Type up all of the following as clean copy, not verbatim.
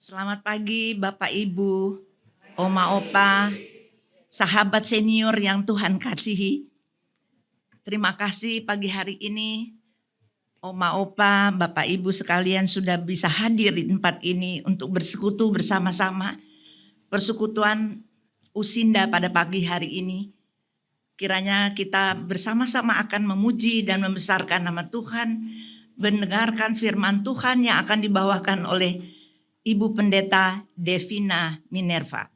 Selamat pagi Bapak Ibu, Oma Opa, sahabat senior yang Tuhan kasihi. Terima kasih pagi hari ini Oma Opa, Bapak Ibu sekalian sudah bisa hadir di tempat ini untuk bersekutu bersama-sama. Persekutuan Usinda pada pagi hari ini. Kiranya kita bersama-sama akan memuji dan membesarkan nama Tuhan, mendengarkan firman Tuhan yang akan dibawakan oleh Ibu Pendeta Devina Minerva.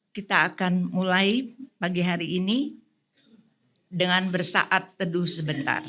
Kita akan mulai pagi hari ini dengan bersaat teduh sebentar.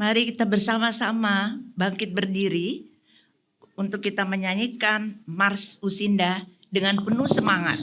Mari kita bersama-sama bangkit berdiri untuk kita menyanyikan Mars Usinda dengan penuh semangat.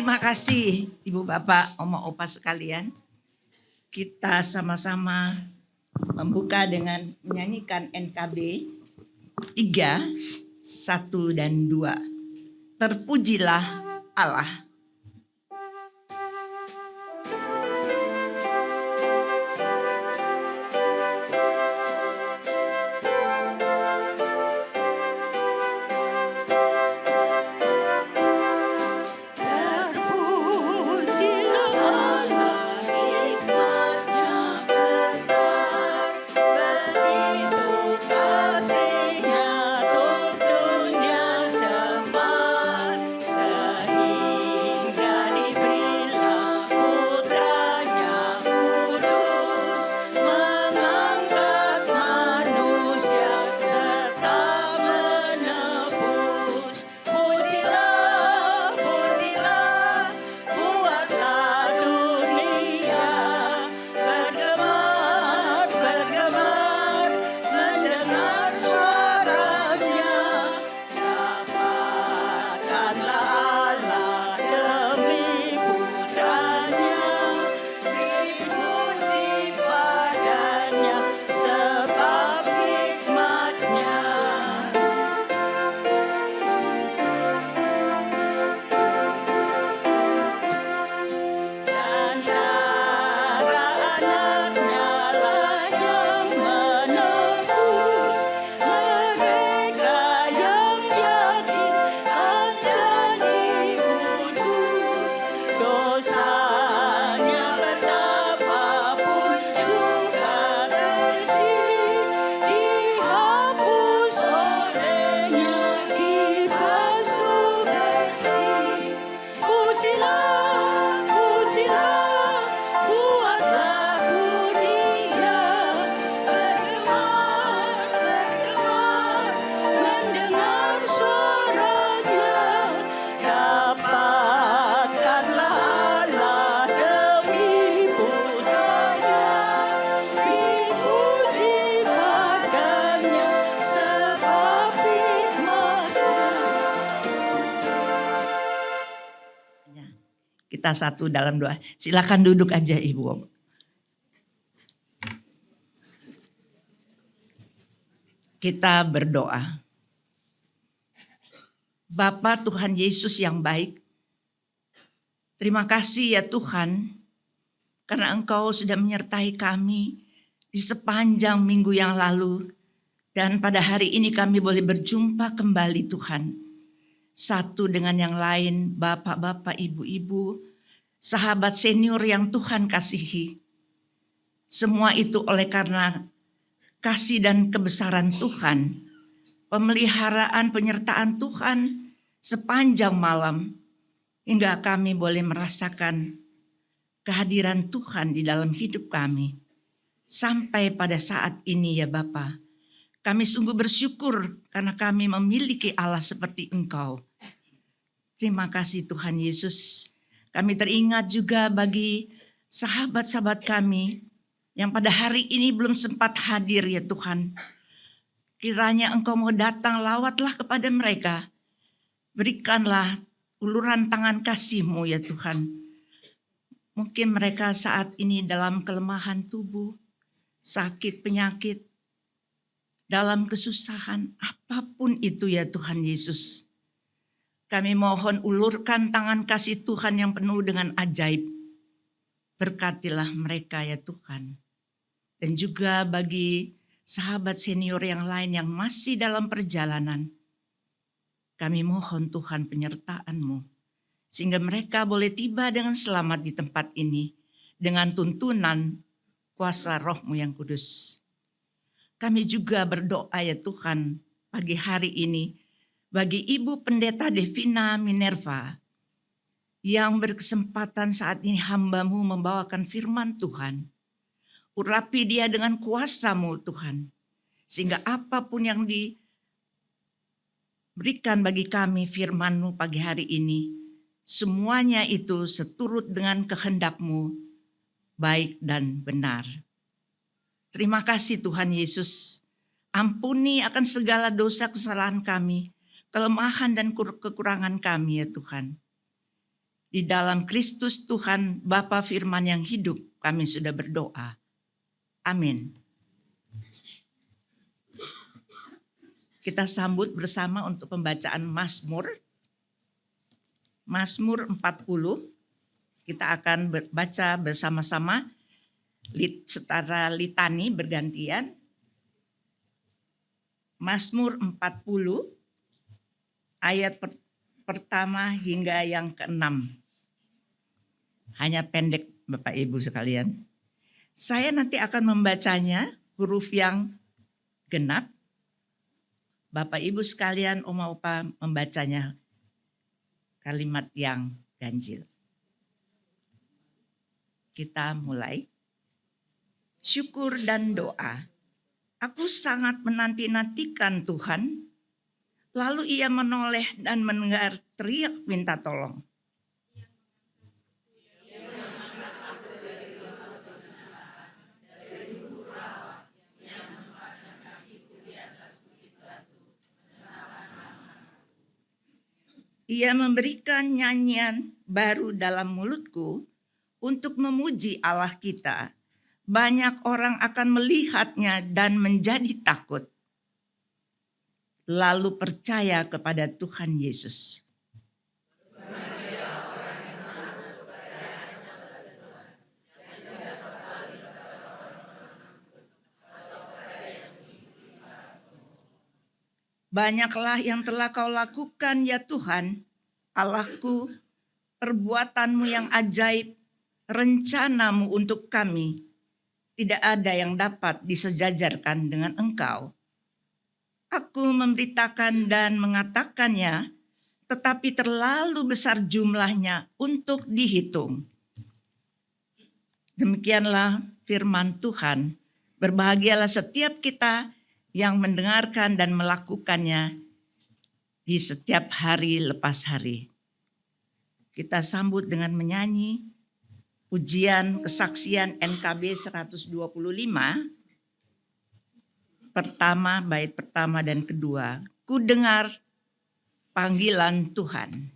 Terima kasih Ibu Bapak, Oma Opa sekalian. Kita sama-sama membuka dengan menyanyikan NKB 3, 1 dan 2. Terpujilah Allah. Sehingga kita satu dalam doa. Silakan duduk aja Ibu. Kita berdoa. Bapa Tuhan Yesus yang baik, terima kasih ya Tuhan, karena Engkau sudah menyertai kami di sepanjang minggu yang lalu. Dan pada hari ini kami boleh berjumpa kembali Tuhan. Satu dengan yang lain, bapak-bapak, ibu-ibu, sahabat senior yang Tuhan kasihi. Semua itu oleh karena kasih dan kebesaran Tuhan, pemeliharaan penyertaan Tuhan sepanjang malam, hingga kami boleh merasakan kehadiran Tuhan di dalam hidup kami. Sampai pada saat ini ya Bapa, kami sungguh bersyukur karena kami memiliki Allah seperti Engkau. Terima kasih Tuhan Yesus. Kami teringat juga bagi sahabat-sahabat kami yang pada hari ini belum sempat hadir ya Tuhan. Kiranya Engkau mau datang, lawatlah kepada mereka. Berikanlah uluran tangan kasih-Mu ya Tuhan. Mungkin mereka saat ini dalam kelemahan tubuh, sakit, penyakit, dalam kesusahan, apapun itu ya Tuhan Yesus. Kami mohon ulurkan tangan kasih Tuhan yang penuh dengan ajaib. Berkatilah mereka ya Tuhan. Dan juga bagi sahabat senior yang lain yang masih dalam perjalanan, kami mohon Tuhan penyertaan-Mu, sehingga mereka boleh tiba dengan selamat di tempat ini, dengan tuntunan kuasa Roh-Mu yang kudus. Kami juga berdoa ya Tuhan pagi hari ini bagi Ibu Pendeta Devina Minerva yang berkesempatan saat ini hamba-Mu membawakan firman Tuhan. Urapi dia dengan kuasa-Mu Tuhan, sehingga apapun yang diberikan bagi kami firman-Mu pagi hari ini, semuanya itu seturut dengan kehendak-Mu, baik dan benar. Terima kasih Tuhan Yesus. Ampuni akan segala dosa kesalahan kami, kelemahan dan kekurangan kami ya Tuhan. Di dalam Kristus Tuhan Bapa firman yang hidup kami sudah berdoa. Amin. Kita sambut bersama untuk pembacaan Mazmur. Mazmur 40. Kita akan baca bersama-sama secara litani bergantian. Mazmur 40 ayat pertama hingga yang ke-6. Hanya pendek Bapak Ibu sekalian. Saya nanti akan membacanya huruf yang genap. Bapak Ibu sekalian, Oma Opa membacanya kalimat yang ganjil. Kita mulai. Syukur dan doa. Aku sangat menanti-nantikan Tuhan. Lalu ia menoleh dan mendengar teriak minta tolong. Ia memberikan nyanyian baru dalam mulutku untuk memuji Allah kita. Banyak orang akan melihatnya dan menjadi takut, lalu percaya kepada Tuhan Yesus. Banyaklah yang telah Kau lakukan ya Tuhan, Allahku, perbuatan-Mu yang ajaib, rencana-Mu untuk kami. Tidak ada yang dapat disejajarkan dengan Engkau. Aku memberitakan dan mengatakannya, tetapi terlalu besar jumlahnya untuk dihitung. Demikianlah firman Tuhan. Berbahagialah setiap kita yang mendengarkan dan melakukannya di setiap hari lepas hari. Kita sambut dengan menyanyi Pujian Kesaksian NKB 125, pertama, bait pertama dan kedua. Ku dengar panggilan Tuhan.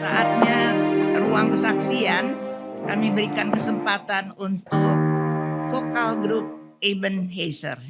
Saatnya ruang kesaksian, kami berikan kesempatan untuk vokal grup Ebenezer.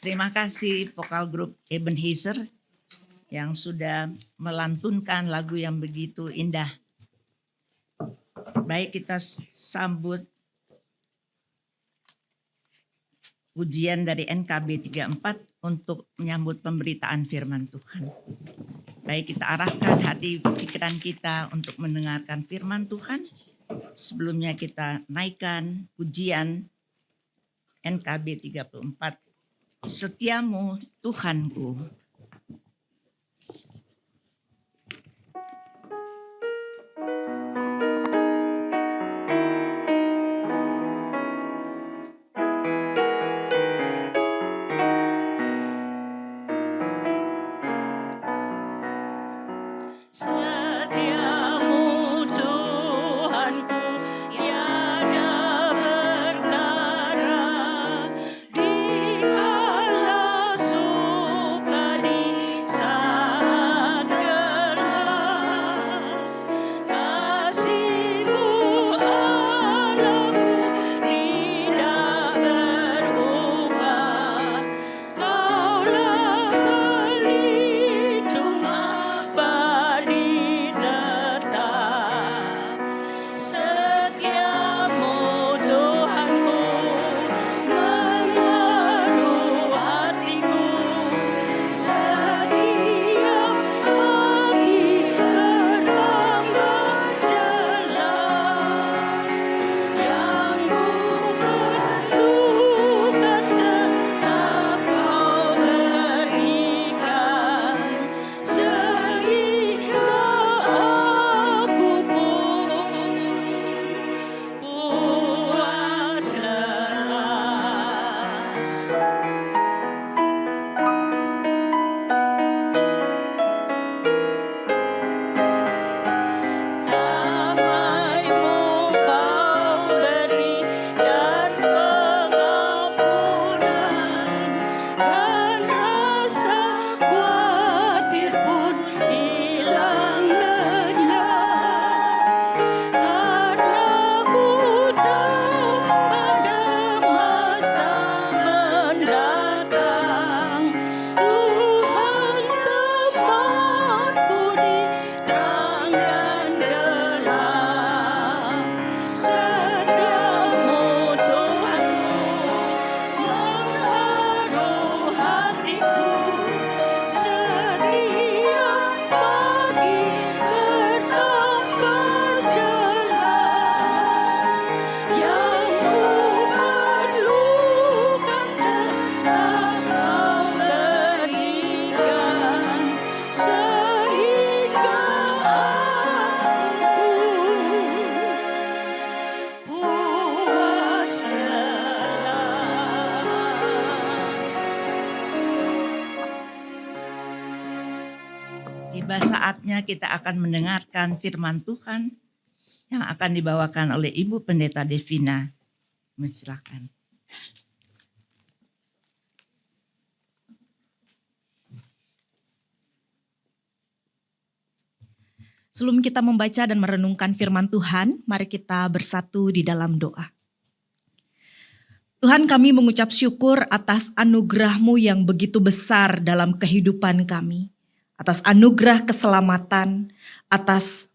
Terima kasih vokal grup Ebenezer yang sudah melantunkan lagu yang begitu indah. Baik, kita sambut pujian dari NKB 34 untuk menyambut pemberitaan firman Tuhan. Baik, kita arahkan hati pikiran kita untuk mendengarkan firman Tuhan. Sebelumnya kita naikkan pujian NKB 34. Setiamu Tuhanku. Setiamu Tuhanku, tiada bertara di kala suka di saat gelap. Kasih-Mu Allahku tidak berubah. Kaulah pelindung bagi Tiba saatnya kita akan mendengarkan firman Tuhan yang akan dibawakan oleh Ibu Pendeta Devina. Silakan. Sebelum kita membaca dan merenungkan firman Tuhan, mari kita bersatu di dalam doa. Tuhan, kami mengucap syukur atas anugerah-Mu yang begitu besar dalam kehidupan kami. Atas anugerah keselamatan, atas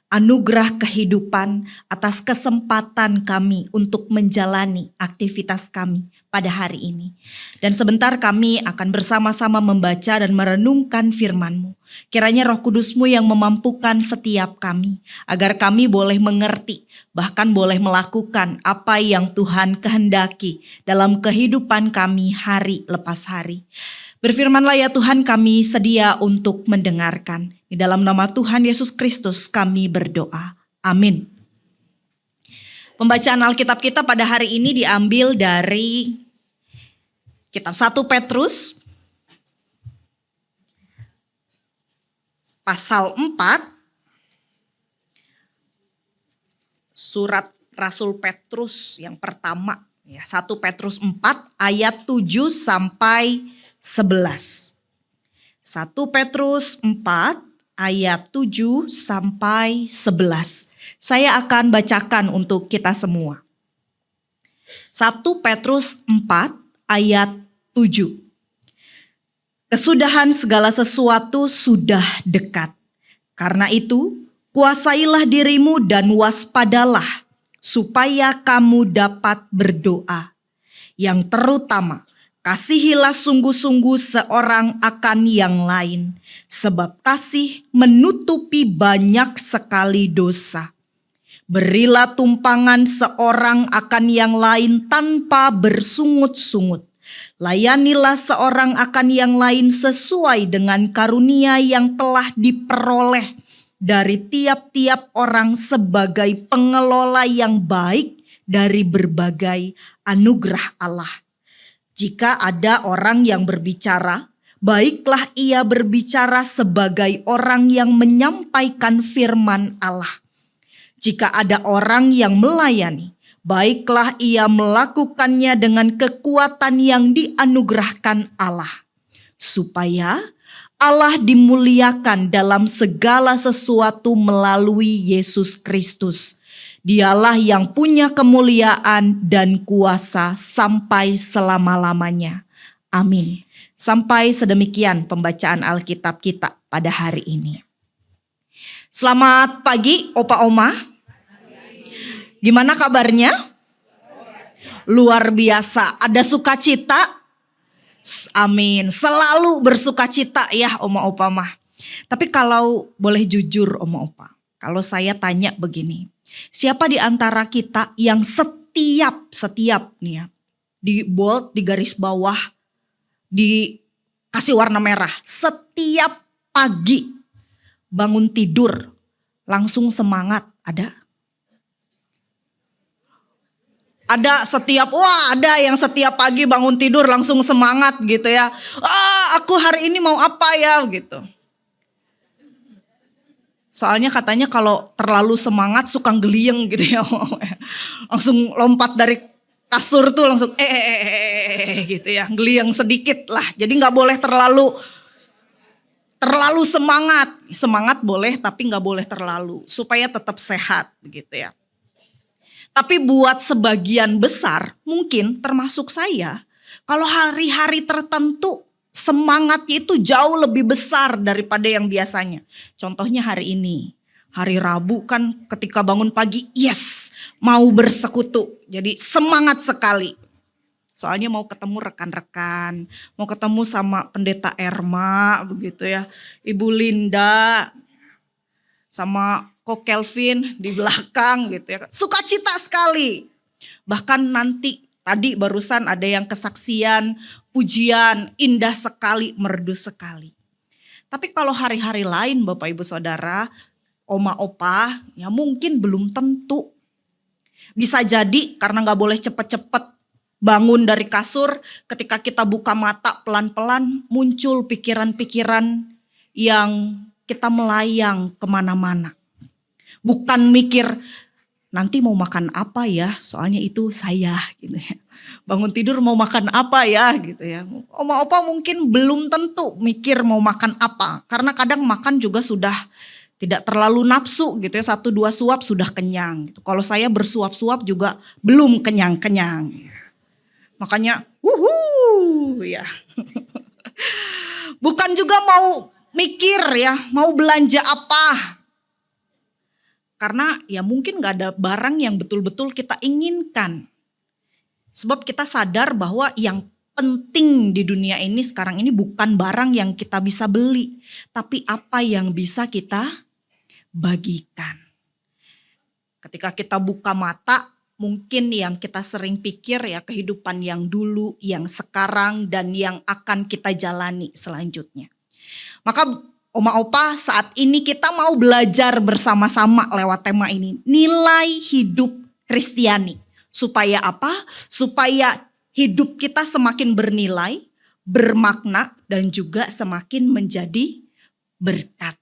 anugerah kehidupan, atas kesempatan kami untuk menjalani aktivitas kami pada hari ini. Dan sebentar kami akan bersama-sama membaca dan merenungkan firman-Mu. Kiranya Roh Kudus-Mu yang memampukan setiap kami, agar kami boleh mengerti, bahkan boleh melakukan apa yang Tuhan kehendaki dalam kehidupan kami hari lepas hari. Berfirmanlah ya Tuhan, kami sedia untuk mendengarkan. Di dalam nama Tuhan Yesus Kristus kami berdoa. Amin. Pembacaan Alkitab kita pada hari ini diambil dari kitab 1 Petrus pasal 4, surat Rasul Petrus yang pertama, ya, 1 Petrus 4 ayat 7 sampai 11. 1 Petrus 4 ayat 7 sampai 11. Saya akan bacakan untuk kita semua. 1 Petrus 4 ayat 7. Kesudahan segala sesuatu sudah dekat. Karena itu, kuasailah dirimu dan waspadalah, supaya kamu dapat berdoa. Yang terutama, kasihilah sungguh-sungguh seorang akan yang lain, sebab kasih menutupi banyak sekali dosa. Berilah tumpangan seorang akan yang lain tanpa bersungut-sungut. Layanilah seorang akan yang lain sesuai dengan karunia yang telah diperoleh dari tiap-tiap orang sebagai pengelola yang baik dari berbagai anugerah Allah. Jika ada orang yang berbicara, baiklah ia berbicara sebagai orang yang menyampaikan firman Allah. Jika ada orang yang melayani, baiklah ia melakukannya dengan kekuatan yang dianugerahkan Allah, supaya Allah dimuliakan dalam segala sesuatu melalui Yesus Kristus. Dialah yang punya kemuliaan dan kuasa sampai selama-lamanya. Amin. Sampai sedemikian pembacaan Alkitab kita pada hari ini. Selamat pagi Opa Oma. Gimana kabarnya? Luar biasa. Ada sukacita? Amin. Selalu bersukacita ya Oma Opa mah. Tapi kalau boleh jujur Oma Opa, kalau saya tanya begini. Siapa di antara kita yang setiap nih ya, di bold, di garis bawah, dikasih warna merah, setiap pagi bangun tidur langsung semangat, ada? Ada yang setiap pagi bangun tidur langsung semangat gitu ya. Aku hari ini mau apa ya gitu. Soalnya katanya kalau terlalu semangat suka geliyeng gitu ya. Langsung lompat dari kasur tuh langsung gitu ya. Geliyeng sedikit lah. Jadi gak boleh terlalu semangat. Semangat boleh tapi gak boleh terlalu. Supaya tetap sehat begitu ya. Tapi buat sebagian besar mungkin termasuk saya. Kalau hari-hari tertentu semangatnya itu jauh lebih besar daripada yang biasanya. Contohnya hari ini, hari Rabu kan ketika bangun pagi, yes, mau bersekutu. Jadi semangat sekali. Soalnya mau ketemu rekan-rekan, mau ketemu sama Pendeta Erma begitu ya. Ibu Linda sama Ko Kelvin di belakang gitu ya. Sukacita sekali. Bahkan nanti tadi barusan ada yang kesaksian, pujian, indah sekali, merdu sekali. Tapi kalau hari-hari lain Bapak Ibu Saudara, Oma Opa, ya mungkin belum tentu. Bisa jadi karena gak boleh cepet-cepet bangun dari kasur, ketika kita buka mata pelan-pelan muncul pikiran-pikiran yang kita melayang kemana-mana. Bukan mikir nanti mau makan apa ya, soalnya itu saya gitu ya. Bangun tidur mau makan apa ya gitu ya. Oma opa mungkin belum tentu mikir mau makan apa. Karena kadang makan juga sudah tidak terlalu nafsu gitu ya. 1-2 suap sudah kenyang. Gitu. Kalau saya bersuap-suap juga belum kenyang-kenyang. Makanya ya. Bukan juga mau mikir ya mau belanja apa. Karena ya mungkin gak ada barang yang betul-betul kita inginkan. Sebab kita sadar bahwa yang penting di dunia ini sekarang ini bukan barang yang kita bisa beli. Tapi apa yang bisa kita bagikan. Ketika kita buka mata, mungkin yang kita sering pikir ya kehidupan yang dulu, yang sekarang, dan yang akan kita jalani selanjutnya. Maka Oma Opa saat ini kita mau belajar bersama-sama lewat tema ini. Nilai hidup Kristiani. Supaya apa? Supaya hidup kita semakin bernilai, bermakna, dan juga semakin menjadi berkat.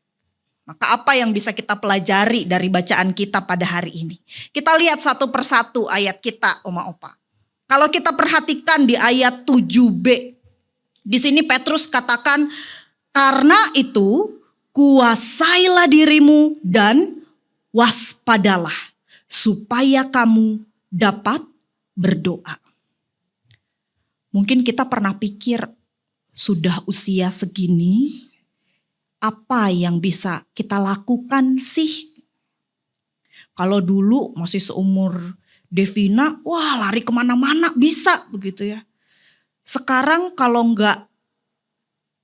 Maka apa yang bisa kita pelajari dari bacaan kita pada hari ini? Kita lihat satu persatu ayat kita, Oma Opa. Kalau kita perhatikan di ayat 7b. Di sini Petrus katakan, karena itu kuasailah dirimu dan waspadalah. Supaya kamu dapat berdoa. Mungkin kita pernah pikir sudah usia segini, apa yang bisa kita lakukan sih? Kalau dulu masih seumur Devina, wah lari kemana-mana bisa begitu ya. Sekarang kalau enggak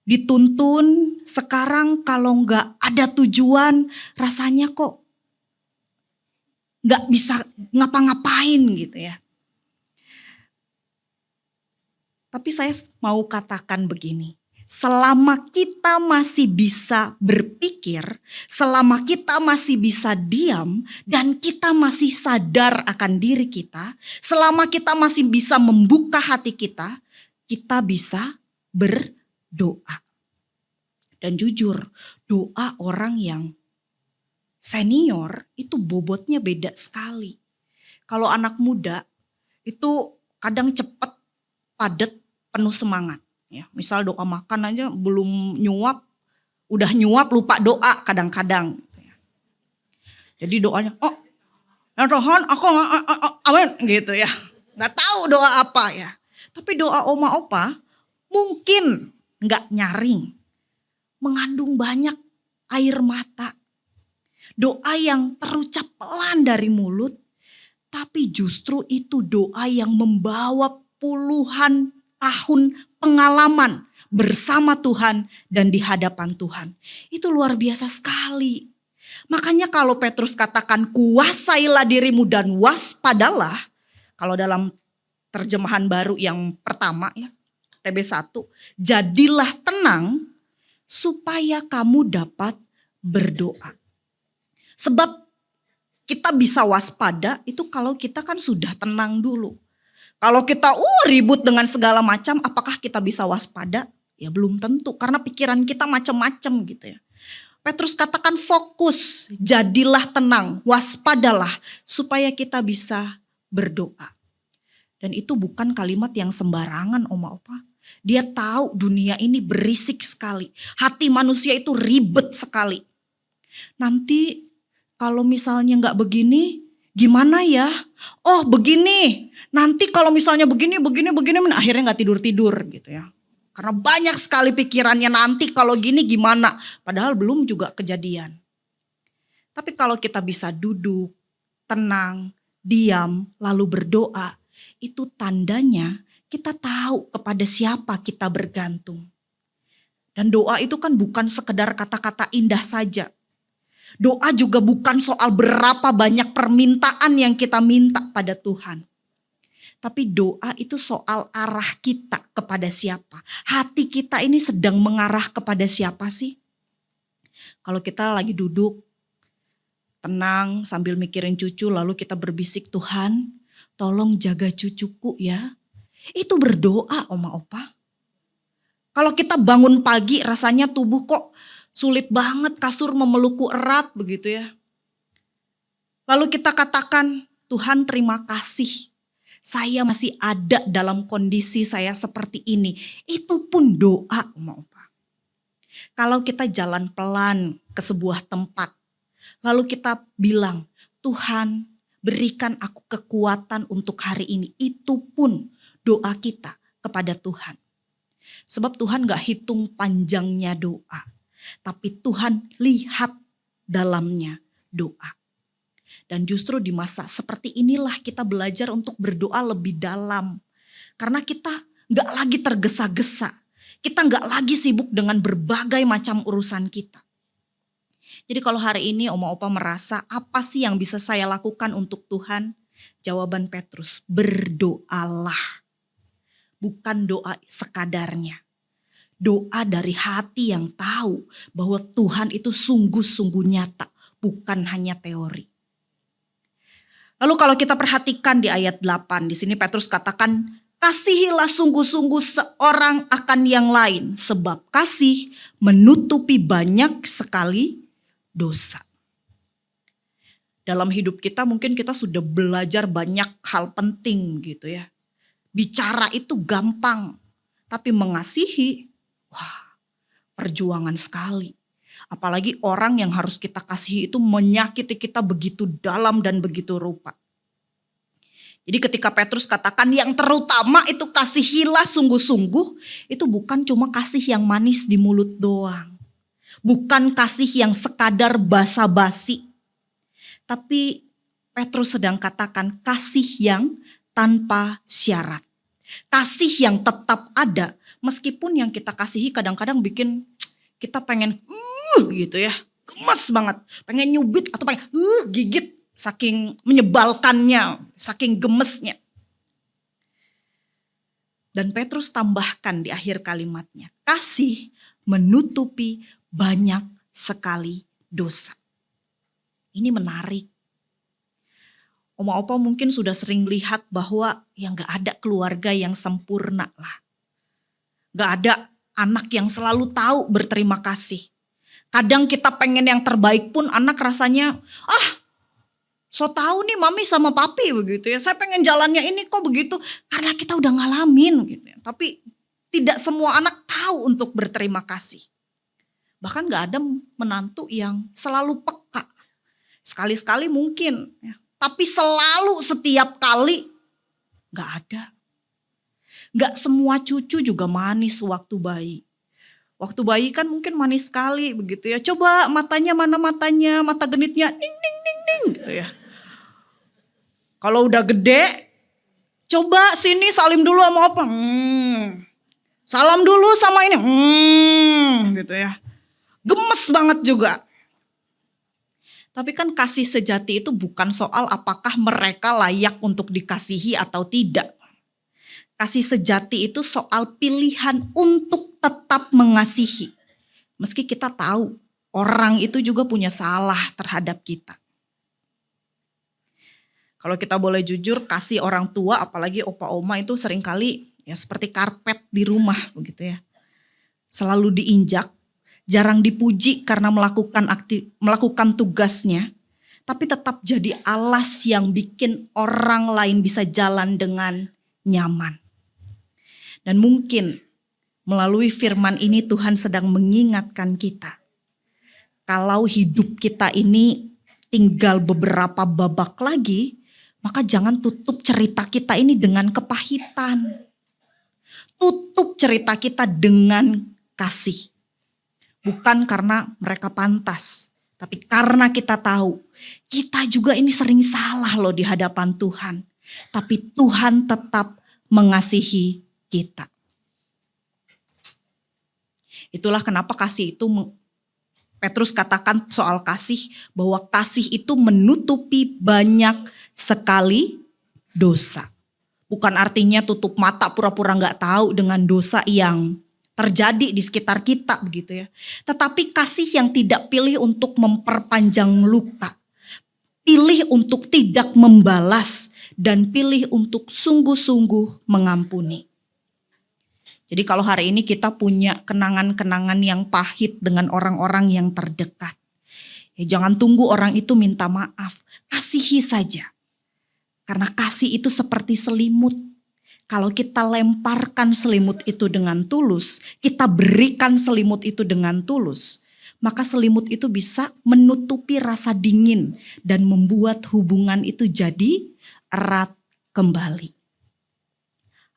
dituntun, sekarang kalau enggak ada tujuan, rasanya kok enggak bisa ngapa-ngapain gitu ya. Tapi saya mau katakan begini. Selama kita masih bisa berpikir, selama kita masih bisa diam, dan kita masih sadar akan diri kita, selama kita masih bisa membuka hati kita bisa berdoa. Dan jujur, doa orang yang senior itu bobotnya beda sekali. Kalau anak muda itu kadang cepat, padat, penuh semangat. Ya, misal doa makan aja belum nyuap, udah nyuap lupa doa kadang-kadang. Jadi doanya, oh ya Tuhan aku amin gitu ya. Gak tahu doa apa ya. Tapi doa Oma Opa mungkin gak nyaring. Mengandung banyak air mata. Doa yang terucap pelan dari mulut. Tapi justru itu doa yang membawa puluhan tahun pengalaman bersama Tuhan dan di hadapan Tuhan. Itu luar biasa sekali. Makanya kalau Petrus katakan kuasailah dirimu dan waspadalah. Kalau dalam terjemahan baru yang pertama ya, TB1. Jadilah tenang supaya kamu dapat berdoa. Sebab kita bisa waspada itu kalau kita kan sudah tenang dulu. Kalau kita ribut dengan segala macam, apakah kita bisa waspada? Ya belum tentu, karena pikiran kita macam-macam gitu ya. Petrus katakan fokus, jadilah tenang, waspadalah, supaya kita bisa berdoa. Dan itu bukan kalimat yang sembarangan Oma Opa. Dia tahu dunia ini berisik sekali. Hati manusia itu ribet sekali. Nanti kalau misalnya gak begini, gimana ya? Oh begini. Nanti kalau misalnya begini, akhirnya gak tidur-tidur gitu ya. Karena banyak sekali pikirannya nanti kalau gini gimana. Padahal belum juga kejadian. Tapi kalau kita bisa duduk, tenang, diam, lalu berdoa. Itu tandanya kita tahu kepada siapa kita bergantung. Dan doa itu kan bukan sekedar kata-kata indah saja. Doa juga bukan soal berapa banyak permintaan yang kita minta pada Tuhan. Tapi doa itu soal arah kita kepada siapa. Hati kita ini sedang mengarah kepada siapa sih? Kalau kita lagi duduk, tenang sambil mikirin cucu lalu kita berbisik, Tuhan tolong jaga cucuku ya. Itu berdoa Oma Opa. Kalau kita bangun pagi rasanya tubuh kok Sulit banget kasur memelukku erat begitu ya. Lalu kita katakan, Tuhan terima kasih. Saya masih ada dalam kondisi saya seperti ini. Itu pun doa, Oma Opa. Kalau kita jalan pelan ke sebuah tempat, lalu kita bilang, Tuhan berikan aku kekuatan untuk hari ini. Itu pun doa kita kepada Tuhan. Sebab Tuhan gak hitung panjangnya doa. Tapi Tuhan lihat dalamnya doa. Dan justru di masa seperti inilah kita belajar untuk berdoa lebih dalam. Karena kita gak lagi tergesa-gesa. Kita gak lagi sibuk dengan berbagai macam urusan kita. Jadi kalau hari ini Oma Opa merasa apa sih yang bisa saya lakukan untuk Tuhan? Jawaban Petrus, berdoalah. Bukan doa sekadarnya. Doa dari hati yang tahu bahwa Tuhan itu sungguh-sungguh nyata. Bukan hanya teori. Lalu kalau kita perhatikan di ayat 8, di sini Petrus katakan, kasihilah sungguh-sungguh seorang akan yang lain, sebab kasih menutupi banyak sekali dosa. Dalam hidup kita mungkin kita sudah belajar banyak hal penting gitu ya. Bicara itu gampang, tapi mengasihi, wah, perjuangan sekali. Apalagi orang yang harus kita kasihi itu menyakiti kita begitu dalam dan begitu rupa. Jadi ketika Petrus katakan yang terutama itu kasihilah sungguh-sungguh, itu bukan cuma kasih yang manis di mulut doang. Bukan kasih yang sekadar basa-basi. Tapi Petrus sedang katakan kasih yang tanpa syarat. Kasih yang tetap ada meskipun yang kita kasihi kadang-kadang bikin kita pengen gitu ya, gemes banget, pengen nyubit atau pengen gigit saking menyebalkannya, saking gemesnya. Dan Petrus tambahkan di akhir kalimatnya, kasih menutupi banyak sekali dosa. Ini menarik. Oma Opa mungkin sudah sering lihat bahwa yang gak ada keluarga yang sempurna lah. Gak ada anak yang selalu tahu berterima kasih. Kadang kita pengen yang terbaik pun anak rasanya, so tahu nih mami sama papi begitu ya. Saya pengen jalannya ini kok begitu. Karena kita udah ngalamin gitu ya. Tapi tidak semua anak tahu untuk berterima kasih. Bahkan gak ada menantu yang selalu peka. Sekali-sekali mungkin ya. Tapi selalu setiap kali gak ada. Gak semua cucu juga manis waktu bayi. Waktu bayi kan mungkin manis sekali begitu ya. Coba matanya mana matanya, mata genitnya ding ding ding ding gitu ya. Kalau udah gede, coba sini salim dulu sama opa. Salam dulu sama ini. Gitu ya. Gemes banget juga. Tapi kan kasih sejati itu bukan soal apakah mereka layak untuk dikasihi atau tidak. Kasih sejati itu soal pilihan untuk tetap mengasihi. Meski kita tahu orang itu juga punya salah terhadap kita. Kalau kita boleh jujur, kasih orang tua apalagi opa oma itu seringkali ya seperti karpet di rumah begitu ya. Selalu diinjak, jarang dipuji karena melakukan tugasnya. Tapi tetap jadi alas yang bikin orang lain bisa jalan dengan nyaman. Dan mungkin melalui firman ini Tuhan sedang mengingatkan kita. Kalau hidup kita ini tinggal beberapa babak lagi, maka jangan tutup cerita kita ini dengan kepahitan. Tutup cerita kita dengan kasih. Bukan karena mereka pantas, tapi karena kita tahu kita juga ini sering salah loh di hadapan Tuhan. Tapi Tuhan tetap mengasihi kita. Itulah kenapa kasih itu, Petrus katakan soal kasih, bahwa kasih itu menutupi banyak sekali dosa. Bukan artinya tutup mata pura-pura gak tahu dengan dosa yang terjadi di sekitar kita begitu ya. Tetapi kasih yang tidak pilih untuk memperpanjang luka. Pilih untuk tidak membalas dan pilih untuk sungguh-sungguh mengampuni. Jadi kalau hari ini kita punya kenangan-kenangan yang pahit dengan orang-orang yang terdekat, ya jangan tunggu orang itu minta maaf, kasihi saja. Karena kasih itu seperti selimut. Kalau kita lemparkan selimut itu dengan tulus, kita berikan selimut itu dengan tulus, maka selimut itu bisa menutupi rasa dingin dan membuat hubungan itu jadi erat kembali.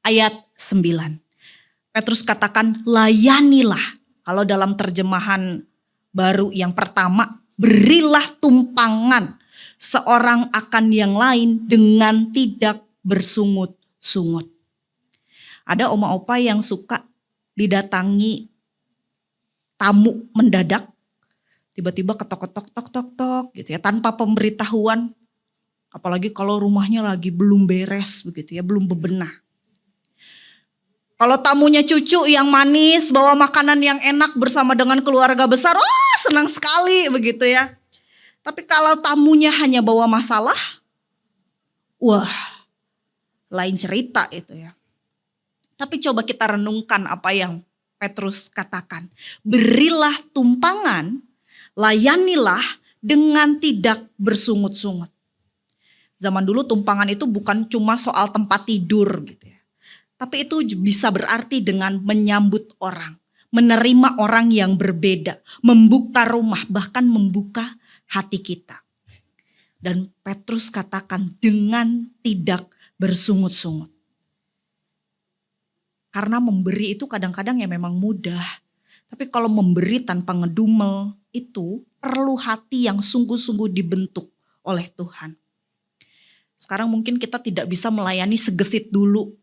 Ayat 9. Petrus katakan layanilah. Kalau dalam terjemahan baru yang pertama, berilah tumpangan seorang akan yang lain dengan tidak bersungut-sungut. Ada oma opa yang suka didatangi tamu mendadak, tiba-tiba ketok-ketok tok-tok gitu ya, tanpa pemberitahuan. Apalagi kalau rumahnya lagi belum beres begitu ya, belum bebenah. Kalau tamunya cucu yang manis, bawa makanan yang enak bersama dengan keluarga besar, oh senang sekali begitu ya. Tapi kalau tamunya hanya bawa masalah, wah lain cerita itu ya. Tapi coba kita renungkan apa yang Petrus katakan. Berilah tumpangan, layanilah dengan tidak bersungut-sungut. Zaman dulu tumpangan itu bukan cuma soal tempat tidur gitu ya. Tapi itu bisa berarti dengan menyambut orang, menerima orang yang berbeda, membuka rumah, bahkan membuka hati kita. Dan Petrus katakan dengan tidak bersungut-sungut. Karena memberi itu kadang-kadang ya memang mudah. Tapi kalau memberi tanpa ngedumel itu perlu hati yang sungguh-sungguh dibentuk oleh Tuhan. Sekarang mungkin kita tidak bisa melayani segesit dulu.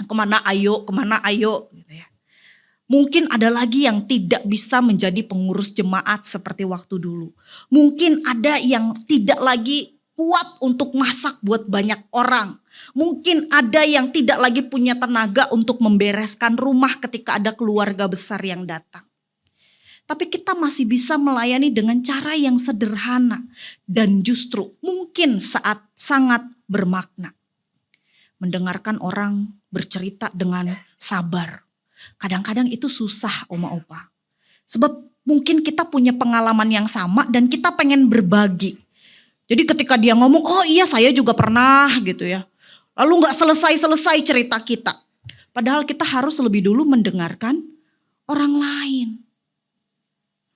Kemana ayo gitu ya. Mungkin ada lagi yang tidak bisa menjadi pengurus jemaat seperti waktu dulu. Mungkin ada yang tidak lagi kuat untuk masak buat banyak orang. Mungkin ada yang tidak lagi punya tenaga untuk membereskan rumah ketika ada keluarga besar yang datang. Tapi kita masih bisa melayani dengan cara yang sederhana dan justru mungkin saat sangat bermakna. Mendengarkan orang bercerita dengan sabar. Kadang-kadang itu susah oma opa. Sebab mungkin kita punya pengalaman yang sama dan kita pengen berbagi. Jadi ketika dia ngomong, oh iya saya juga pernah gitu ya. Lalu gak selesai-selesai cerita kita. Padahal kita harus lebih dulu mendengarkan orang lain.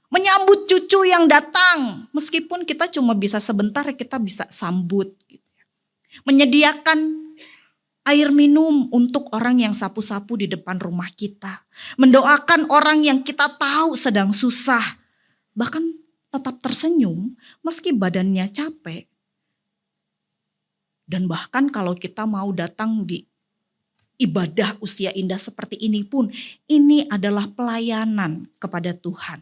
Menyambut cucu yang datang. Meskipun kita cuma bisa sebentar, kita bisa sambut. Gitu ya. Menyediakan air minum untuk orang yang sapu-sapu di depan rumah kita. Mendoakan orang yang kita tahu sedang susah. Bahkan tetap tersenyum meski badannya capek. Dan bahkan kalau kita mau datang di ibadah usia indah seperti ini pun, ini adalah pelayanan kepada Tuhan.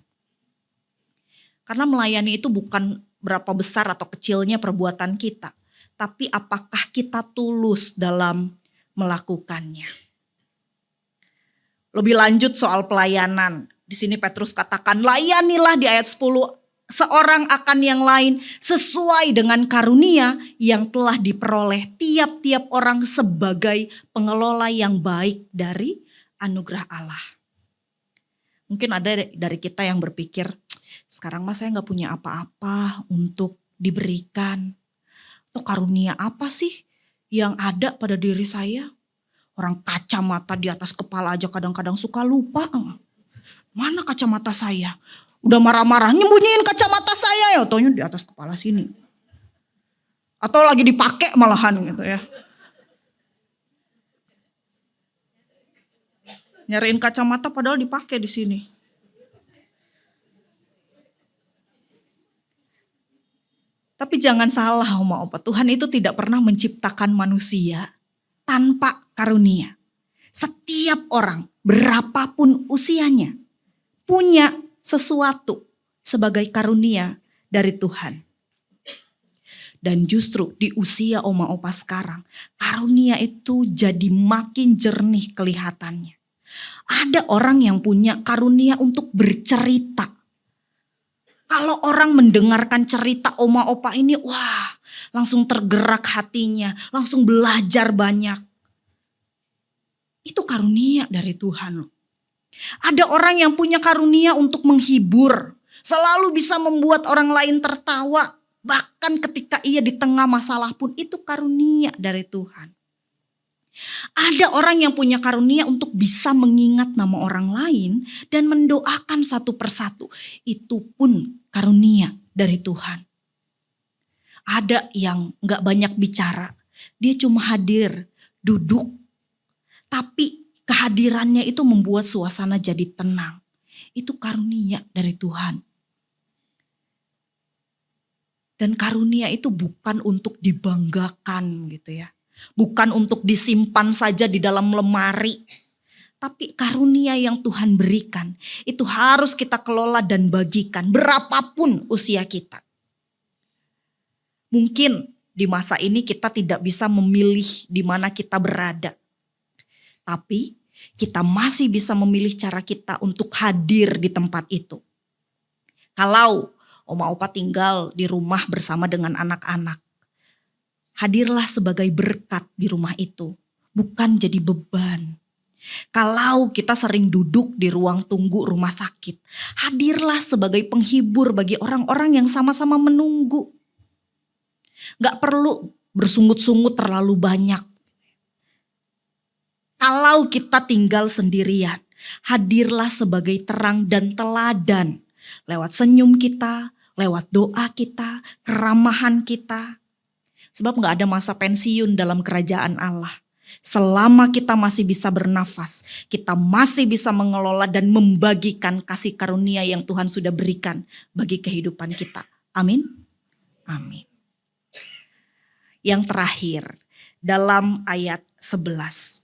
Karena melayani itu bukan berapa besar atau kecilnya perbuatan kita, tapi apakah kita tulus dalam melakukannya. Lebih lanjut soal pelayanan. Di sini Petrus katakan, layanilah di ayat 10, seorang akan yang lain sesuai dengan karunia yang telah diperoleh tiap-tiap orang sebagai pengelola yang baik dari anugerah Allah. Mungkin ada dari kita yang berpikir, sekarang mas saya gak punya apa-apa untuk diberikan. Atau karunia apa sih yang ada pada diri saya? Orang kacamata di atas kepala aja kadang-kadang suka lupa. Mana kacamata saya? Udah marah-marah nyembunyiin kacamata saya ya, taunya di atas kepala sini. Atau lagi dipakai malahan gitu ya. Nyariin kacamata padahal dipakai di sini. Tapi jangan salah oma opa, Tuhan itu tidak pernah menciptakan manusia tanpa karunia. Setiap orang berapapun usianya punya sesuatu sebagai karunia dari Tuhan. Dan justru di usia oma opa sekarang, karunia itu jadi makin jernih kelihatannya. Ada orang yang punya karunia untuk bercerita. Kalau orang mendengarkan cerita oma opa ini, wah langsung tergerak hatinya, langsung belajar banyak. Itu karunia dari Tuhan loh. Ada orang yang punya karunia untuk menghibur, selalu bisa membuat orang lain tertawa, bahkan ketika ia di tengah masalah pun itu karunia dari Tuhan. Ada orang yang punya karunia untuk bisa mengingat nama orang lain dan mendoakan satu persatu. Itu pun karunia dari Tuhan. Ada yang gak banyak bicara, dia cuma hadir, duduk, tapi kehadirannya itu membuat suasana jadi tenang. Itu karunia dari Tuhan. Dan karunia itu bukan untuk dibanggakan gitu ya. Bukan untuk disimpan saja di dalam lemari. Tapi karunia yang Tuhan berikan itu harus kita kelola dan bagikan berapapun usia kita. Mungkin di masa ini kita tidak bisa memilih di mana kita berada. Tapi kita masih bisa memilih cara kita untuk hadir di tempat itu. Kalau Oma Opa tinggal di rumah bersama dengan anak-anak, hadirlah sebagai berkat di rumah itu, bukan jadi beban. Kalau kita sering duduk di ruang tunggu rumah sakit, hadirlah sebagai penghibur bagi orang-orang yang sama-sama menunggu. Gak perlu bersungut-sungut terlalu banyak. Kalau kita tinggal sendirian, hadirlah sebagai terang dan teladan. Lewat senyum kita, lewat doa kita, keramahan kita. Sebab gak ada masa pensiun dalam kerajaan Allah. Selama kita masih bisa bernafas, kita masih bisa mengelola dan membagikan kasih karunia yang Tuhan sudah berikan bagi kehidupan kita. Amin. Amin. Yang terakhir, dalam ayat 11.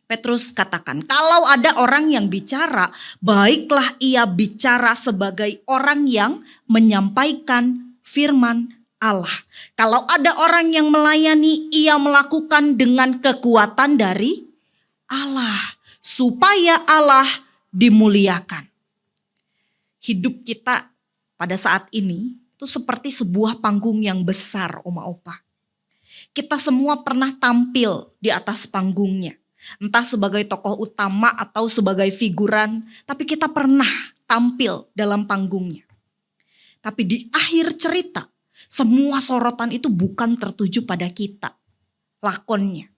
Petrus katakan, kalau ada orang yang bicara, baiklah ia bicara sebagai orang yang menyampaikan firman Allah. Kalau ada orang yang melayani, ia melakukan dengan kekuatan dari Allah, supaya Allah dimuliakan. Hidup kita pada saat ini itu seperti sebuah panggung yang besar, Oma Opa. Kita semua pernah tampil di atas panggungnya. Entah sebagai tokoh utama atau sebagai figuran, tapi kita pernah tampil dalam panggungnya. Tapi di akhir cerita, semua sorotan itu bukan tertuju pada kita, lakonnya.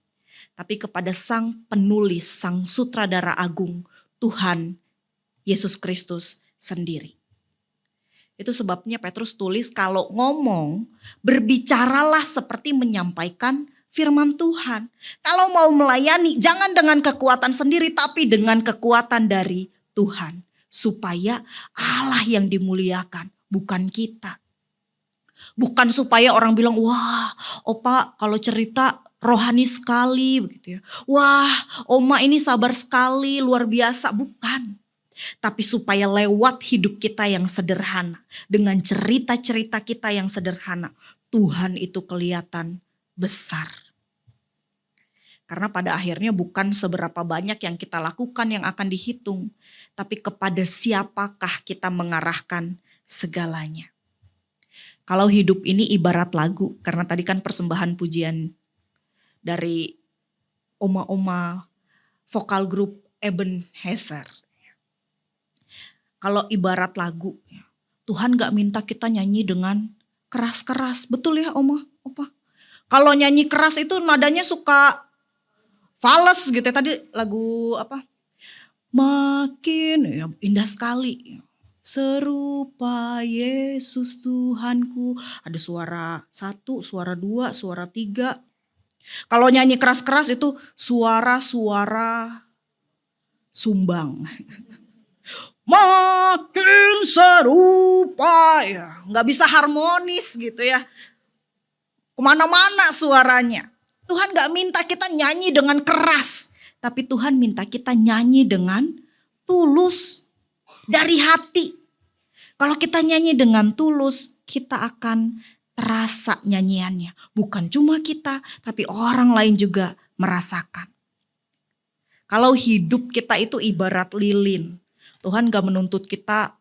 Tapi kepada sang penulis, sang sutradara agung, Tuhan Yesus Kristus sendiri. Itu sebabnya Petrus tulis kalau ngomong, berbicaralah seperti menyampaikan firman Tuhan. Kalau mau melayani, jangan dengan kekuatan sendiri, tapi dengan kekuatan dari Tuhan. Supaya Allah yang dimuliakan, bukan kita. Bukan supaya orang bilang, wah Opa kalau cerita rohani sekali begitu ya. Wah Oma ini sabar sekali, luar biasa. Bukan. Tapi supaya lewat hidup kita yang sederhana, dengan cerita-cerita kita yang sederhana, Tuhan itu kelihatan besar. Karena pada akhirnya bukan seberapa banyak yang kita lakukan yang akan dihitung, tapi kepada siapakah kita mengarahkan segalanya. Kalau hidup ini ibarat lagu, karena tadi kan persembahan pujian dari oma-oma vokal grup Ebenezer. Kalau ibarat lagu, Tuhan gak minta kita nyanyi dengan keras-keras. Betul ya Oma, Opa? Kalau nyanyi keras itu nadanya suka fals gitu ya. Tadi lagu apa? Makin ya, indah sekali. Serupa Yesus Tuhanku. Ada suara 1, suara 2, suara 3. Kalau nyanyi keras-keras itu suara-suara sumbang. Makin serupa ya, nggak bisa harmonis gitu ya. Kemana-mana suaranya. Tuhan nggak minta kita nyanyi dengan keras, tapi Tuhan minta kita nyanyi dengan tulus dari hati. Kalau kita nyanyi dengan tulus, kita akan terasa nyanyiannya. Bukan cuma kita, tapi orang lain juga merasakan. Kalau hidup kita itu ibarat lilin, Tuhan gak menuntut kita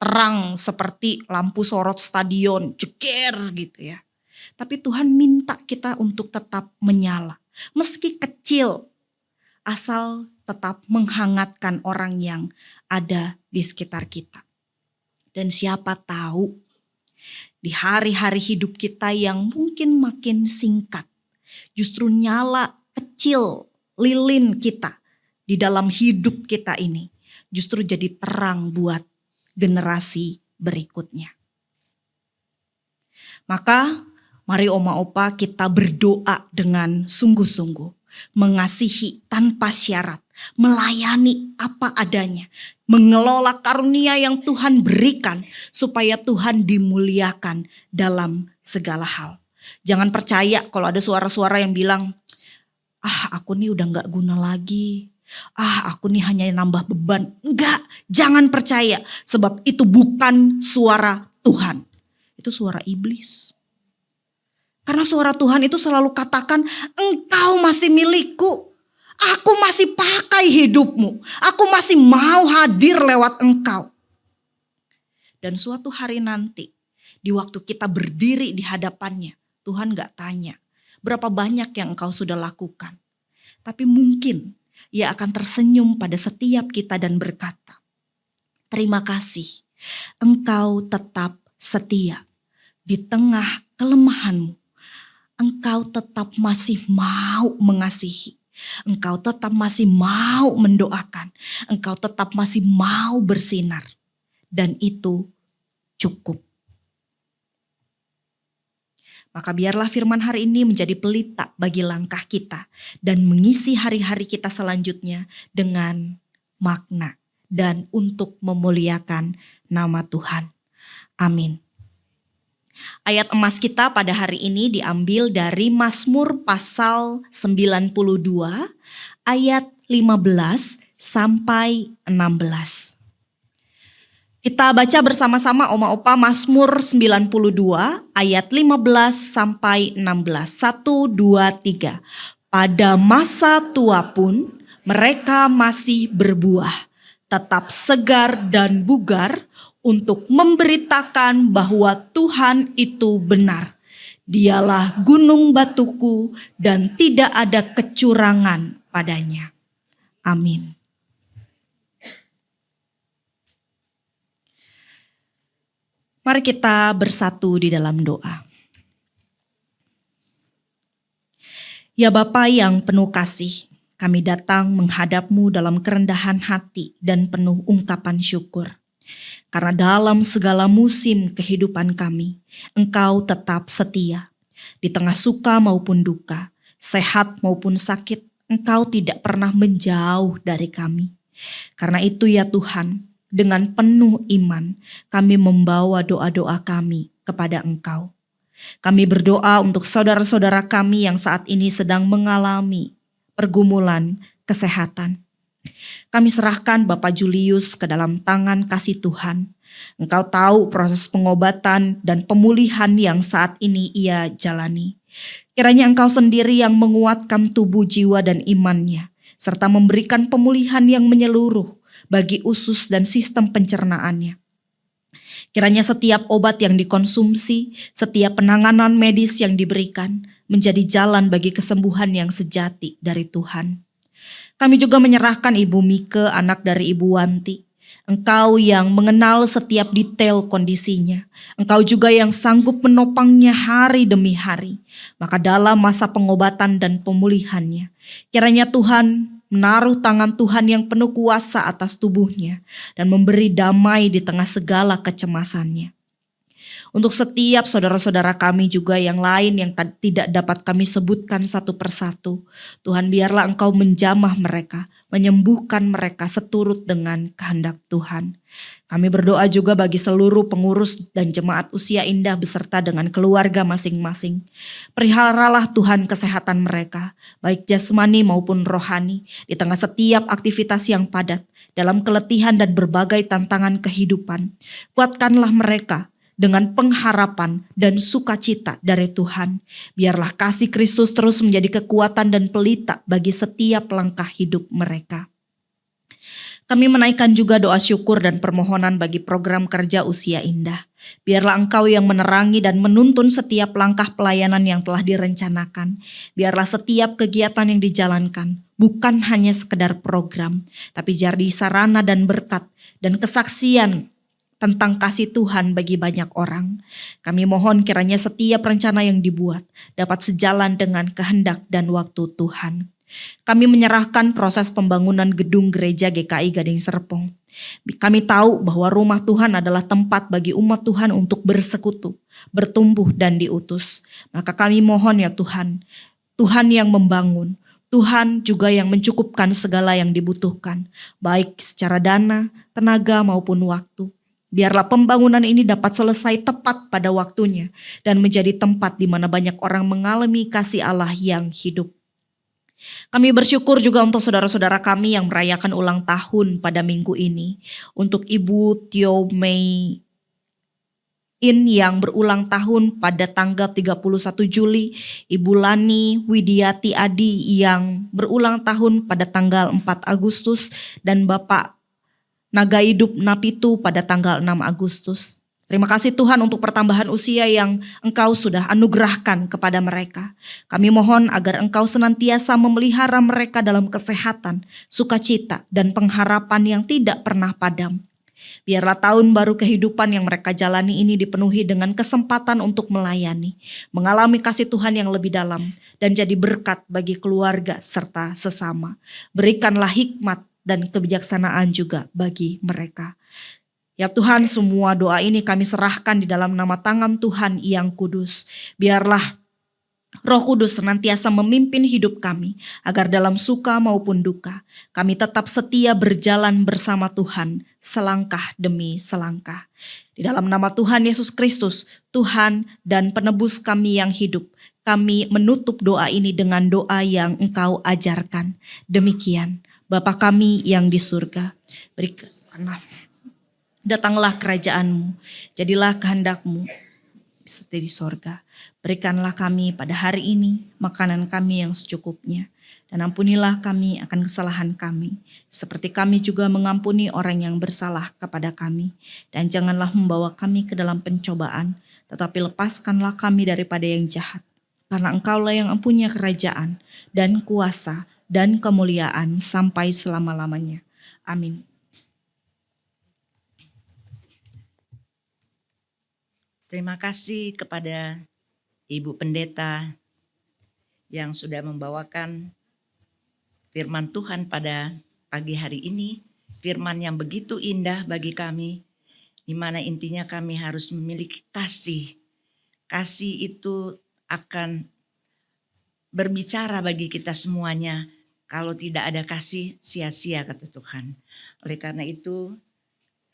terang seperti lampu sorot stadion, jeger gitu ya. Tapi Tuhan minta kita untuk tetap menyala. Meski kecil, asal tetap menghangatkan orang yang ada di sekitar kita. Dan siapa tahu di hari-hari hidup kita yang mungkin makin singkat, justru nyala kecil lilin kita di dalam hidup kita ini justru jadi terang buat generasi berikutnya. Maka mari Oma Opa kita berdoa dengan sungguh-sungguh, mengasihi tanpa syarat, melayani apa adanya, mengelola karunia yang Tuhan berikan supaya Tuhan dimuliakan dalam segala hal. Jangan percaya kalau ada suara-suara yang bilang, aku nih udah gak guna lagi. Aku nih hanya nambah beban. Enggak, jangan percaya. Sebab itu bukan suara Tuhan. Itu suara iblis. Karena suara Tuhan itu selalu katakan, engkau masih milikku. Aku masih pakai hidupmu. Aku masih mau hadir lewat engkau. Dan suatu hari nanti, di waktu kita berdiri di hadapannya, Tuhan gak tanya berapa banyak yang engkau sudah lakukan. Tapi mungkin Ia akan tersenyum pada setiap kita dan berkata, terima kasih, engkau tetap setia di tengah kelemahanmu. Engkau tetap masih mau mengasihi. Engkau tetap masih mau mendoakan. Engkau tetap masih mau bersinar. Dan itu cukup. Maka biarlah firman hari ini menjadi pelita bagi langkah kita dan mengisi hari-hari kita selanjutnya dengan makna dan untuk memuliakan nama Tuhan. Amin. Ayat emas kita pada hari ini diambil dari Mazmur pasal 92 ayat 15 sampai 16. Kita baca bersama-sama Oma Opa Mazmur 92 ayat 15 sampai 16. 1, 2, 3. Pada masa tua pun mereka masih berbuah, tetap segar dan bugar untuk memberitakan bahwa Tuhan itu benar. Dialah gunung batuku dan tidak ada kecurangan padanya. Amin. Mari kita bersatu di dalam doa. Ya Bapa yang penuh kasih, kami datang menghadap-Mu dalam kerendahan hati dan penuh ungkapan syukur. Karena dalam segala musim kehidupan kami, Engkau tetap setia. Di tengah suka maupun duka, sehat maupun sakit, Engkau tidak pernah menjauh dari kami. Karena itu ya Tuhan, dengan penuh iman, kami membawa doa-doa kami kepada Engkau. Kami berdoa untuk saudara-saudara kami yang saat ini sedang mengalami pergumulan kesehatan. Kami serahkan Bapak Julius ke dalam tangan kasih Tuhan. Engkau tahu proses pengobatan dan pemulihan yang saat ini ia jalani. Kiranya Engkau sendiri yang menguatkan tubuh, jiwa, dan imannya, serta memberikan pemulihan yang menyeluruh bagi usus dan sistem pencernaannya. Kiranya setiap obat yang dikonsumsi, setiap penanganan medis yang diberikan, menjadi jalan bagi kesembuhan yang sejati dari Tuhan. Kami juga menyerahkan Ibu Mike, anak dari Ibu Wanti. Engkau yang mengenal setiap detail kondisinya. Engkau juga yang sanggup menopangnya hari demi hari. Maka dalam masa pengobatan dan pemulihannya, kiranya Tuhan menaruh tangan Tuhan yang penuh kuasa atas tubuhnya dan memberi damai di tengah segala kecemasannya. Untuk setiap saudara-saudara kami juga yang lain yang tidak dapat kami sebutkan satu persatu, Tuhan biarlah Engkau menjamah mereka, menyembuhkan mereka seturut dengan kehendak Tuhan. Kami berdoa juga bagi seluruh pengurus dan jemaat usia indah beserta dengan keluarga masing-masing. Peliharalah Tuhan kesehatan mereka, baik jasmani maupun rohani, di tengah setiap aktivitas yang padat, dalam keletihan dan berbagai tantangan kehidupan. Kuatkanlah mereka dengan pengharapan dan sukacita dari Tuhan. Biarlah kasih Kristus terus menjadi kekuatan dan pelita bagi setiap langkah hidup mereka. Kami menaikkan juga doa syukur dan permohonan bagi program kerja Usia Indah. Biarlah Engkau yang menerangi dan menuntun setiap langkah pelayanan yang telah direncanakan. Biarlah setiap kegiatan yang dijalankan bukan hanya sekedar program, tapi jadi sarana dan berkat dan kesaksian tentang kasih Tuhan bagi banyak orang. Kami mohon kiranya setiap rencana yang dibuat dapat sejalan dengan kehendak dan waktu Tuhan. Kami menyerahkan proses pembangunan gedung gereja GKI Gading Serpong. Kami tahu bahwa rumah Tuhan adalah tempat bagi umat Tuhan untuk bersekutu, bertumbuh dan diutus. Maka kami mohon ya Tuhan, Tuhan yang membangun, Tuhan juga yang mencukupkan segala yang dibutuhkan, baik secara dana, tenaga maupun waktu. Biarlah pembangunan ini dapat selesai tepat pada waktunya dan menjadi tempat di mana banyak orang mengalami kasih Allah yang hidup. Kami bersyukur juga untuk saudara-saudara kami yang merayakan ulang tahun pada minggu ini. Untuk Ibu Tio Mei In yang berulang tahun pada tanggal 31 Juli. Ibu Lani Widiati Adi yang berulang tahun pada tanggal 4 Agustus. Dan Bapak Naga Hidup Napitu pada tanggal 6 Agustus. Terima kasih Tuhan untuk pertambahan usia yang Engkau sudah anugerahkan kepada mereka. Kami mohon agar Engkau senantiasa memelihara mereka dalam kesehatan, sukacita, dan pengharapan yang tidak pernah padam. Biarlah tahun baru kehidupan yang mereka jalani ini dipenuhi dengan kesempatan untuk melayani, mengalami kasih Tuhan yang lebih dalam, dan jadi berkat bagi keluarga serta sesama. Berikanlah hikmat dan kebijaksanaan juga bagi mereka. Ya Tuhan, semua doa ini kami serahkan di dalam nama tangan Tuhan yang kudus. Biarlah Roh Kudus senantiasa memimpin hidup kami, agar dalam suka maupun duka, kami tetap setia berjalan bersama Tuhan, selangkah demi selangkah. Di dalam nama Tuhan Yesus Kristus, Tuhan dan penebus kami yang hidup, kami menutup doa ini dengan doa yang Engkau ajarkan. Demikian, Bapa kami yang di surga, berikanlah. Datanglah kerajaan-Mu, jadilah kehendak-Mu seperti di sorga. Berikanlah kami pada hari ini makanan kami yang secukupnya. Dan ampunilah kami akan kesalahan kami, seperti kami juga mengampuni orang yang bersalah kepada kami. Dan janganlah membawa kami ke dalam pencobaan, tetapi lepaskanlah kami daripada yang jahat. Karena Engkaulah yang mempunyai kerajaan dan kuasa dan kemuliaan sampai selama-lamanya. Amin. Terima kasih kepada Ibu Pendeta yang sudah membawakan firman Tuhan pada pagi hari ini. Firman yang begitu indah bagi kami, di mana intinya kami harus memiliki kasih. Kasih itu akan berbicara bagi kita semuanya. Kalau tidak ada kasih, sia-sia kata Tuhan. Oleh karena itu,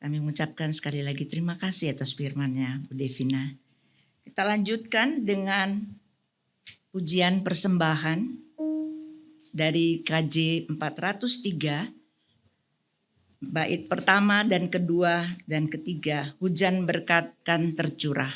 kami mengucapkan sekali lagi terima kasih atas firman-Nya, Bu Devina. Kita lanjutkan dengan pujian persembahan dari KJ 403, bait pertama dan kedua dan ketiga, hujan berkat kan tercurah.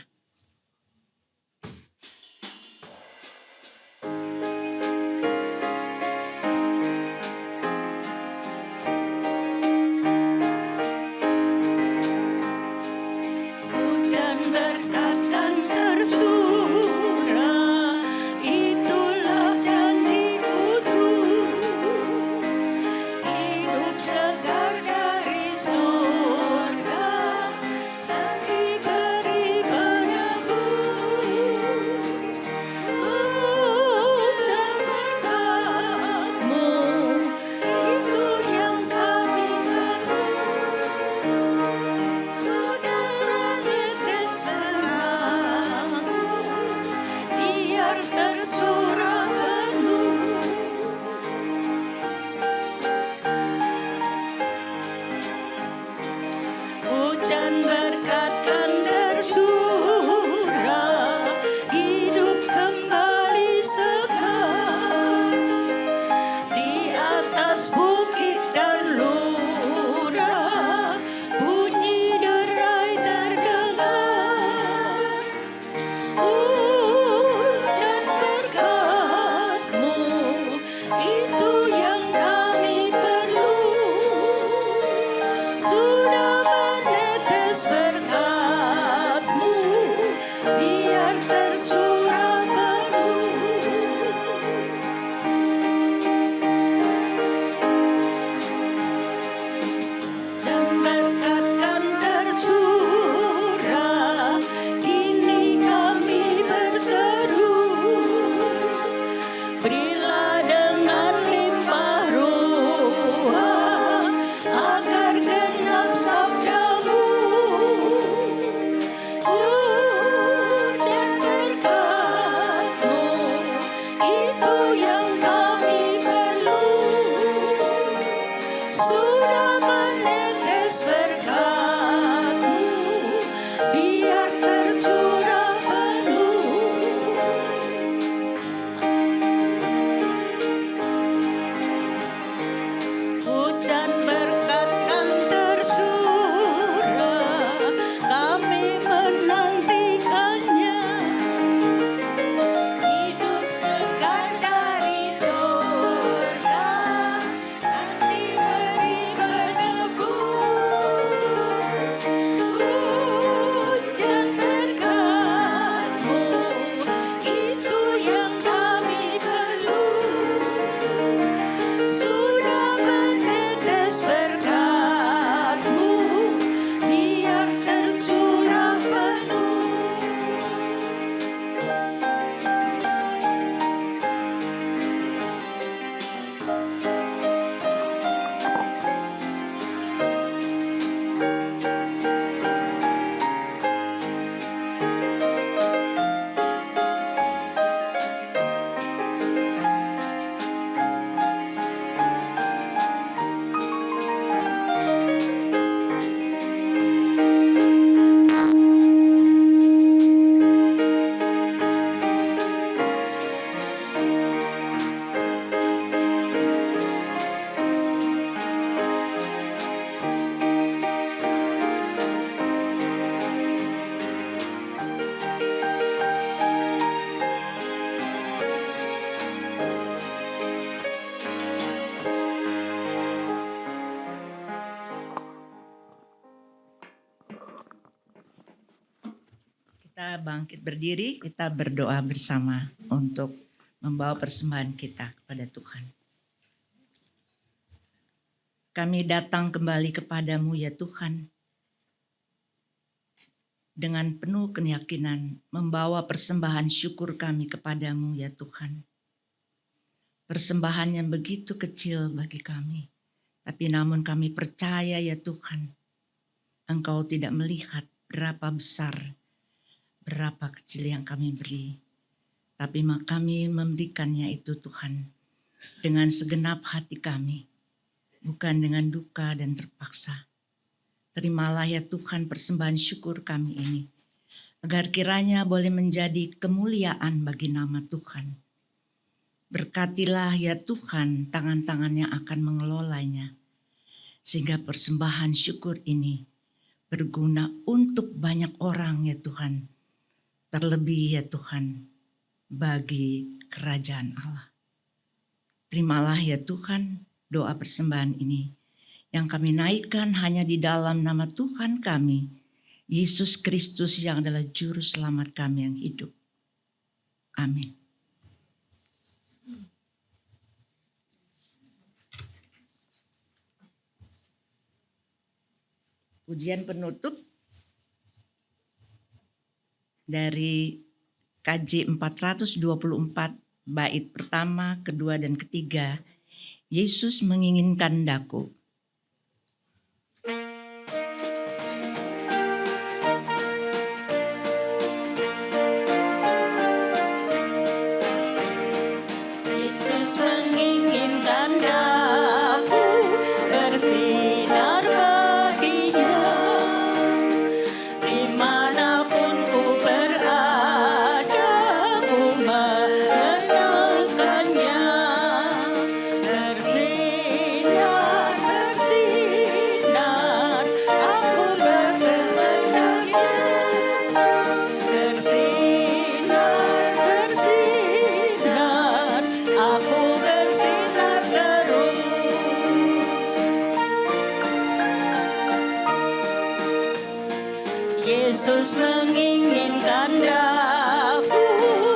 menetes berkat-Mu, biar tercurah penuh. Hujan berkat kan tercurah, kini kami berseru, berilah dengan limpah ruah, agar genap sabda-Mu. Hujan berkat-Mu, itu yang kami perlu. Sudah menetes berkat-Mu, biar tercurah penuh. Hujan berkat kan tercurah, kami menantikannya. Hidup segar dari surga, nanti beri menebus. Hujan berkat-Mu, itu yang kami perlu. Sudah menetes berkat-Mu, biar tercurah penuh. Kita bangkit berdiri, kita berdoa bersama untuk membawa persembahan kita kepada Tuhan. Kami datang kembali kepadamu ya Tuhan, dengan penuh keyakinan membawa persembahan syukur kami kepadamu ya Tuhan. Persembahan yang begitu kecil bagi kami, tapi namun kami percaya ya Tuhan, Engkau tidak melihat berapa besar, berapa kecil yang kami beri. Tapi kami memberikannya itu Tuhan, dengan segenap hati kami, bukan dengan duka dan terpaksa. Terimalah ya Tuhan persembahan syukur kami ini, agar kiranya boleh menjadi kemuliaan bagi nama Tuhan. Berkatilah ya Tuhan tangan-tangan yang akan mengelolanya, sehingga persembahan syukur ini berguna untuk banyak orang ya Tuhan, terlebih ya Tuhan bagi kerajaan Allah. Terimalah ya Tuhan doa persembahan ini yang kami naikkan hanya di dalam nama Tuhan kami, Yesus Kristus yang adalah juru selamat kami yang hidup. Amin. Pujian penutup dari KJ 424 bait pertama, kedua, dan ketiga. Yesus menginginkan daku. Yesus menginginkan daku bersinar baginya, dimanapun ku berada, ku menenangkannya. Bersinar Yesus menginginkan daku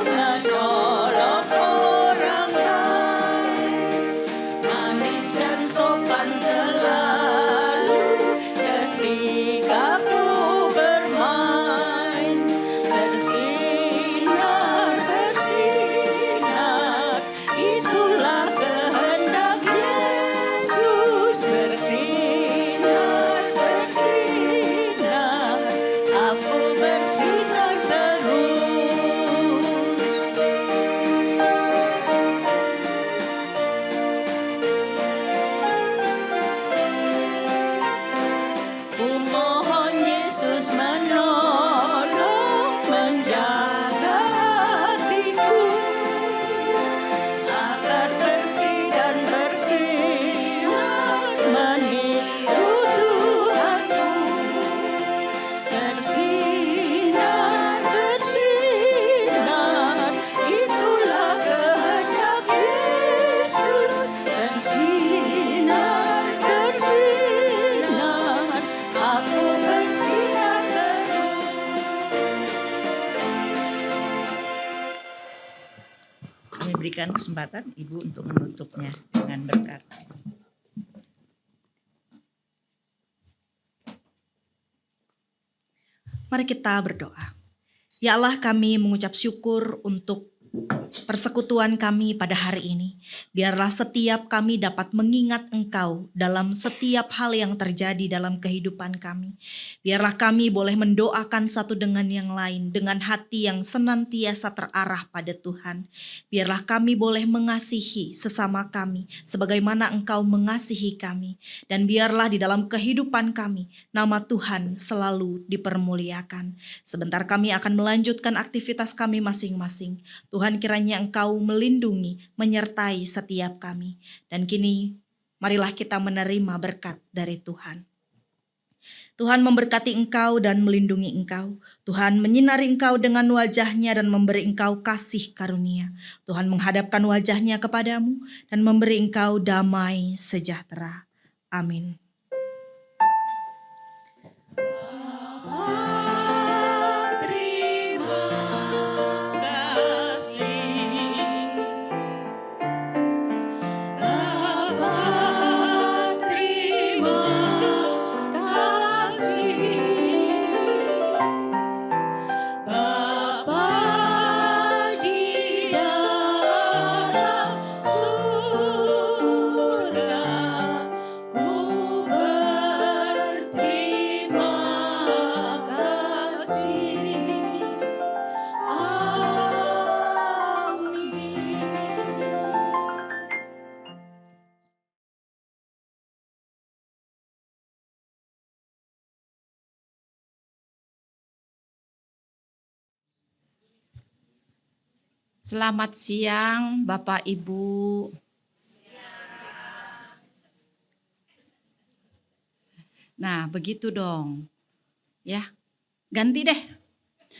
menolong orang lain. Manis dan sopan selalu ketika ku bermain. Bersinar, bersinar, itulah kehendak Yesus. Bersinar, bersinar, aku bersinar terus. Ku mohon Yesus menolong, menjaga hatiku agar bersih dan bersinar meniru Tuhanku. Bersinar, bersinar, itulah kehendak Yesus. Bersinar, bersinar, aku bersinar terus. Kami berikan kesempatan Ibu untuk menutupnya dengan berkat. Mari kita berdoa. Ya Allah, kami mengucap syukur untuk persekutuan kami pada hari ini. Biarlah setiap kami dapat mengingat Engkau dalam setiap hal yang terjadi dalam kehidupan kami. Biarlah kami boleh mendoakan satu dengan yang lain dengan hati yang senantiasa terarah pada Tuhan. Biarlah kami boleh mengasihi sesama kami sebagaimana Engkau mengasihi kami. Dan biarlah di dalam kehidupan kami nama Tuhan selalu dipermuliakan. Sebentar kami akan melanjutkan aktivitas kami masing-masing. Tuhan, kiranya Engkau melindungi, menyertai setiap kami. Dan kini marilah kita menerima berkat dari Tuhan. Tuhan memberkati engkau dan melindungi engkau. Tuhan menyinari engkau dengan wajah-Nya dan memberi engkau kasih karunia. Tuhan menghadapkan wajah-Nya kepadamu dan memberi engkau damai sejahtera. Amin. Terima kasih, Bapa, terima kasih, Bapa di dalam surga, ku berterima kasih. Amin. Selamat siang, Bapak Ibu. Nah, begitu dong. Ya, ganti deh.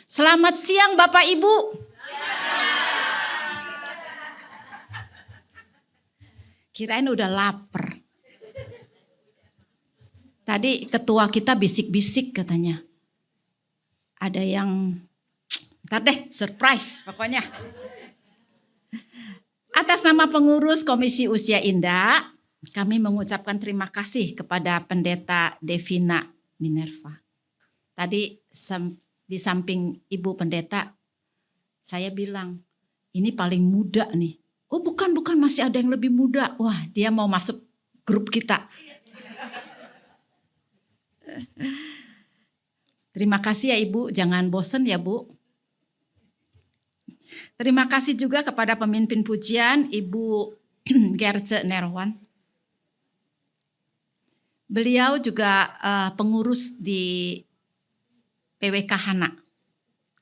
Selamat siang, Bapak Ibu. Kirain udah lapar. Tadi ketua kita bisik-bisik katanya. Ada yang, ntar deh, surprise pokoknya. Atas nama pengurus Komisi Usia Indah, kami mengucapkan terima kasih kepada Pendeta Devina Minerva. Tadi di samping Ibu Pendeta, saya bilang, ini paling muda nih. Oh bukan, masih ada yang lebih muda. Wah, dia mau masuk grup kita. Terima kasih ya Ibu, jangan bosen ya Bu. Terima kasih juga kepada pemimpin pujian Ibu Gerce Nerwan. Beliau juga pengurus di PWK Hana.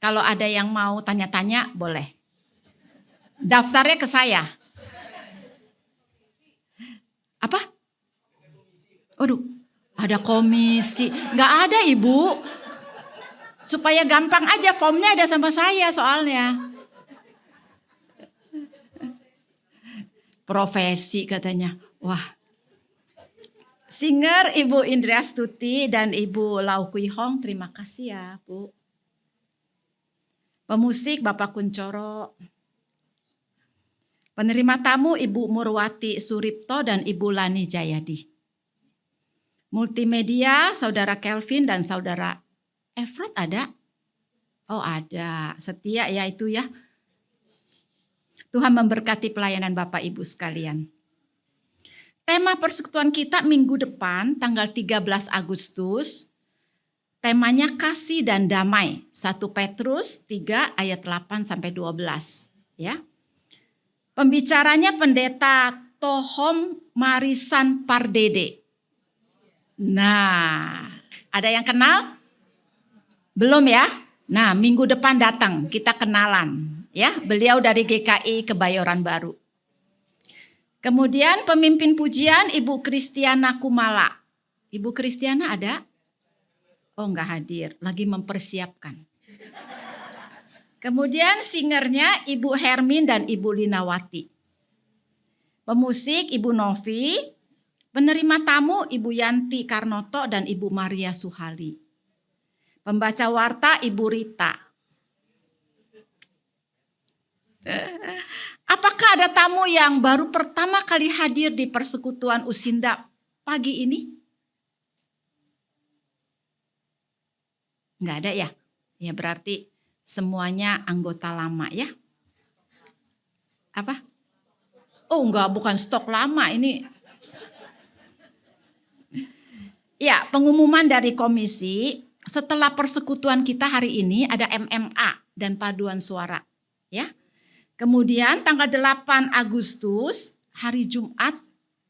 Kalau ada yang mau tanya-tanya boleh. Daftarnya ke saya. Apa? Waduh, ada komisi. Nggak ada Ibu. Supaya gampang aja, formnya ada sama saya soalnya. Profesi katanya. Wah, Singer Ibu Indria Stuti dan Ibu Lau Kui Hong, terima kasih ya Bu. Pemusik Bapak Kuncoro. Penerima tamu Ibu Murwati Suripto dan Ibu Lani Jayadi. Multimedia Saudara Kelvin dan Saudara Efrat ada? Oh ada, setia ya itu ya. Tuhan memberkati pelayanan Bapak Ibu sekalian. Tema persekutuan kita minggu depan tanggal 13 Agustus. Temanya kasih dan damai. 1 Petrus 3 ayat 8 sampai 12 ya. Pembicaranya Pendeta Tohom Marisan Pardede. Nah, ada yang kenal? Belum ya? Nah, minggu depan datang kita kenalan ya. Beliau dari GKI Kebayoran Baru. Kemudian pemimpin pujian Ibu Kristiana Kumala. Ibu Kristiana ada? Oh enggak hadir, lagi mempersiapkan. Kemudian singernya Ibu Hermin dan Ibu Linawati. Pemusik Ibu Novi. Penerima tamu Ibu Yanti Karnoto dan Ibu Maria Suhali. Pembaca warta Ibu Rita. Apakah ada tamu yang baru pertama kali hadir di persekutuan Usinda pagi ini? Enggak ada ya? Ya berarti semuanya anggota lama ya? Apa? Oh enggak, bukan stok lama ini. Ya, pengumuman dari komisi, setelah persekutuan kita hari ini ada MMA dan paduan suara. Ya. Kemudian tanggal 8 Agustus, hari Jumat,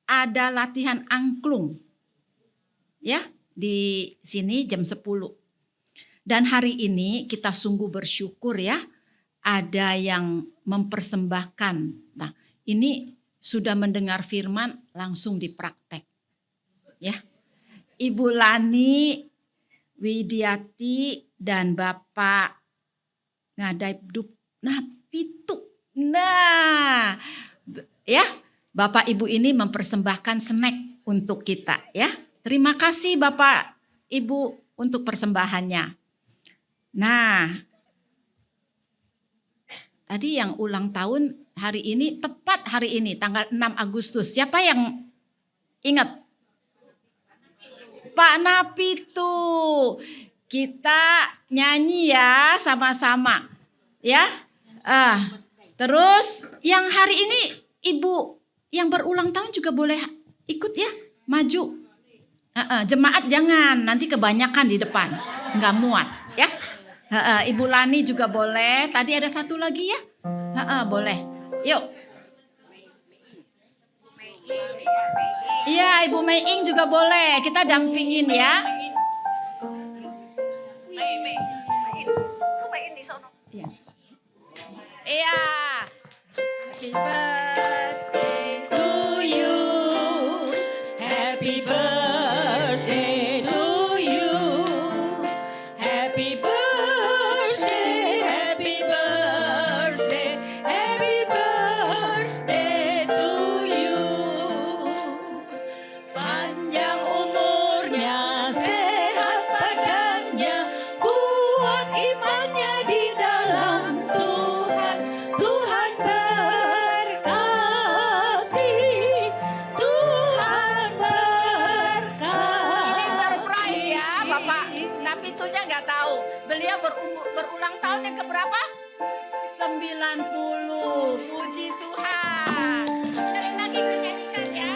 ada latihan angklung. Ya, di sini jam 10. Dan hari ini kita sungguh bersyukur ya, ada yang mempersembahkan. Nah, ini sudah mendengar firman langsung dipraktek. Ya. Ibu Lani Widiati dan Bapak Ngadaib Napitu. Nah, ya, Bapak Ibu ini mempersembahkan snack untuk kita ya. Terima kasih Bapak Ibu untuk persembahannya. Nah, tadi yang ulang tahun hari ini, tepat hari ini tanggal 6 Agustus. Siapa yang ingat? Pak Napitu, kita nyanyi ya sama-sama, ya. Terus yang hari ini ibu yang berulang tahun juga boleh ikut ya, maju. Jemaat jangan, nanti kebanyakan di depan, nggak muat, ya. Ibu Lani juga boleh. Tadi ada satu lagi ya, boleh. Yuk. Iya, Ibu Mei Ing juga boleh. Kita dampingin ya. Iya. Happy birthday to you. Happy birthday to you. Happy birthday, happy birthday, happy birthday to you. Panjang umurnya, sehat badannya, kuat imannya di dalam Tuhan. Tuhan berkati, Tuhan berkati. Ini surprise ya, Bapak Napitunya nggak tahu. Beliau berulang tahun yang keberapa? 90. Puji Tuhan. Sekali lagi kita nyanyikan ya.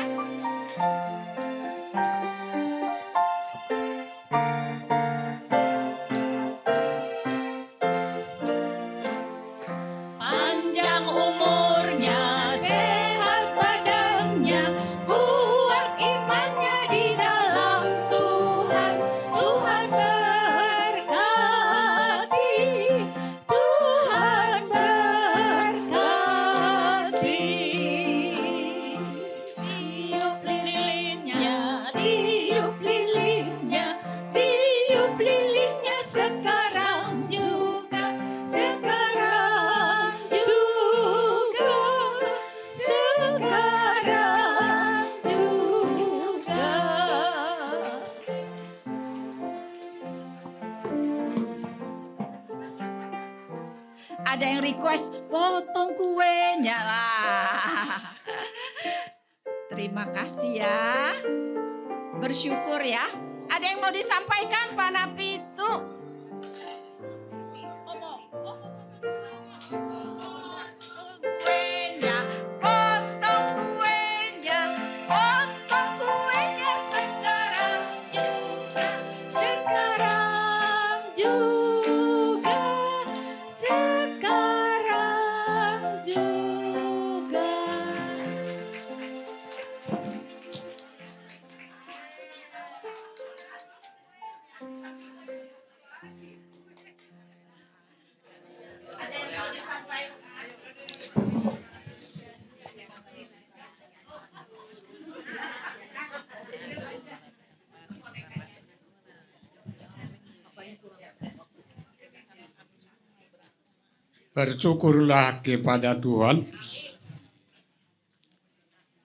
Panjang umurnya, sehat badannya, kuat imannya di dalam Tuhan. Tuhan berkati, Tuhan berkati. Tiup lilinnya, tiup lilinnya, tiup lilinnya sekarang juga, sekarang juga, sekarang juga. Ada yang request potong kuenya. Terima kasih ya. Bersyukur ya. Ada yang mau disampaikan Pak Napitu? Kuenya, potong kuenya, potong kuenya sekarang juga, Sekarang juga, sekarang juga. Bersyukurlah kepada Tuhan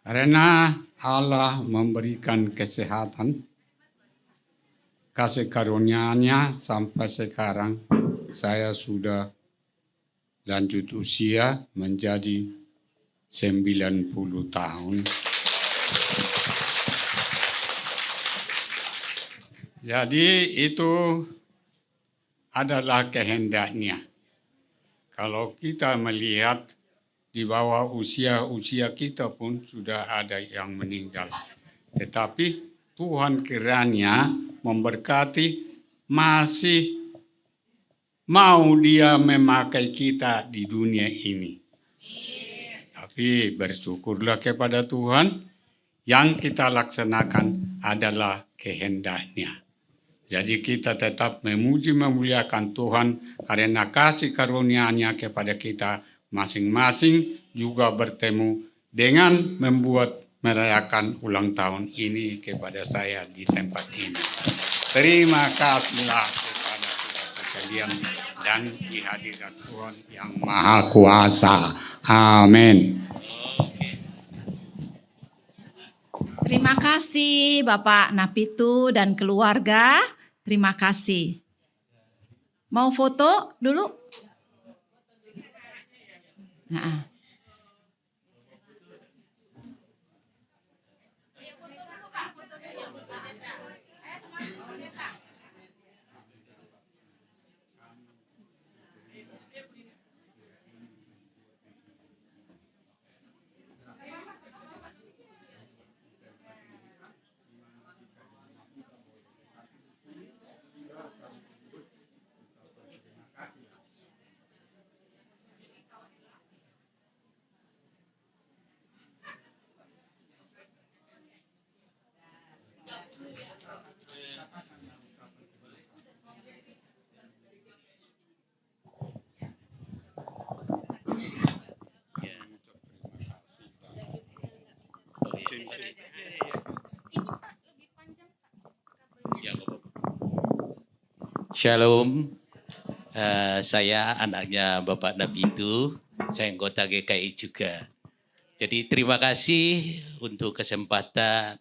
karena Allah memberikan kesehatan, kasih karunia-Nya sampai sekarang saya sudah lanjut usia menjadi 90 tahun. Jadi itu adalah kehendaknya. Kalau kita melihat di bawah usia kita pun sudah ada yang meninggal. Tetapi Tuhan kiranya memberkati, masih mau Dia memakai kita di dunia ini. Tapi bersyukurlah kepada Tuhan, yang kita laksanakan adalah kehendaknya. Jadi kita tetap memuji memuliakan Tuhan karena kasih karunia-Nya kepada kita masing-masing juga bertemu dengan membuat merayakan ulang tahun ini kepada saya di tempat ini. Terima kasihlah kepada kita sekalian dan di hadirat Tuhan yang Maha Kuasa. Amin. Terima kasih Bapak Napitu dan keluarga. Terima kasih. Mau foto dulu? Nah. Shalom, saya anaknya Bapak Napitu, saya anggota GKI juga. Jadi terima kasih untuk kesempatan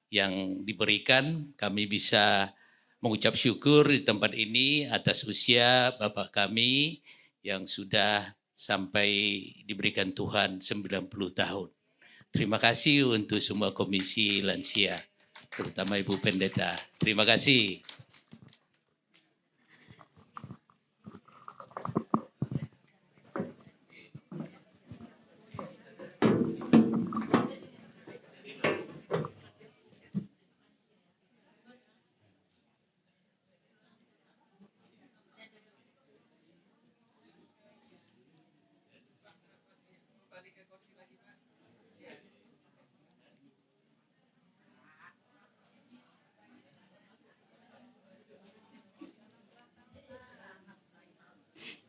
yang diberikan, kami bisa mengucap syukur di tempat ini atas usia Bapak kami yang sudah sampai diberikan Tuhan 90 tahun. Terima kasih untuk semua komisi lansia, terutama Ibu Pendeta. Terima kasih.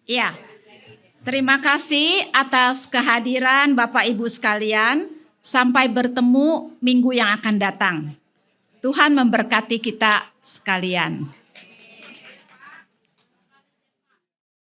Ya, terima kasih atas kehadiran Bapak Ibu sekalian. Sampai bertemu minggu yang akan datang. Tuhan memberkati kita sekalian.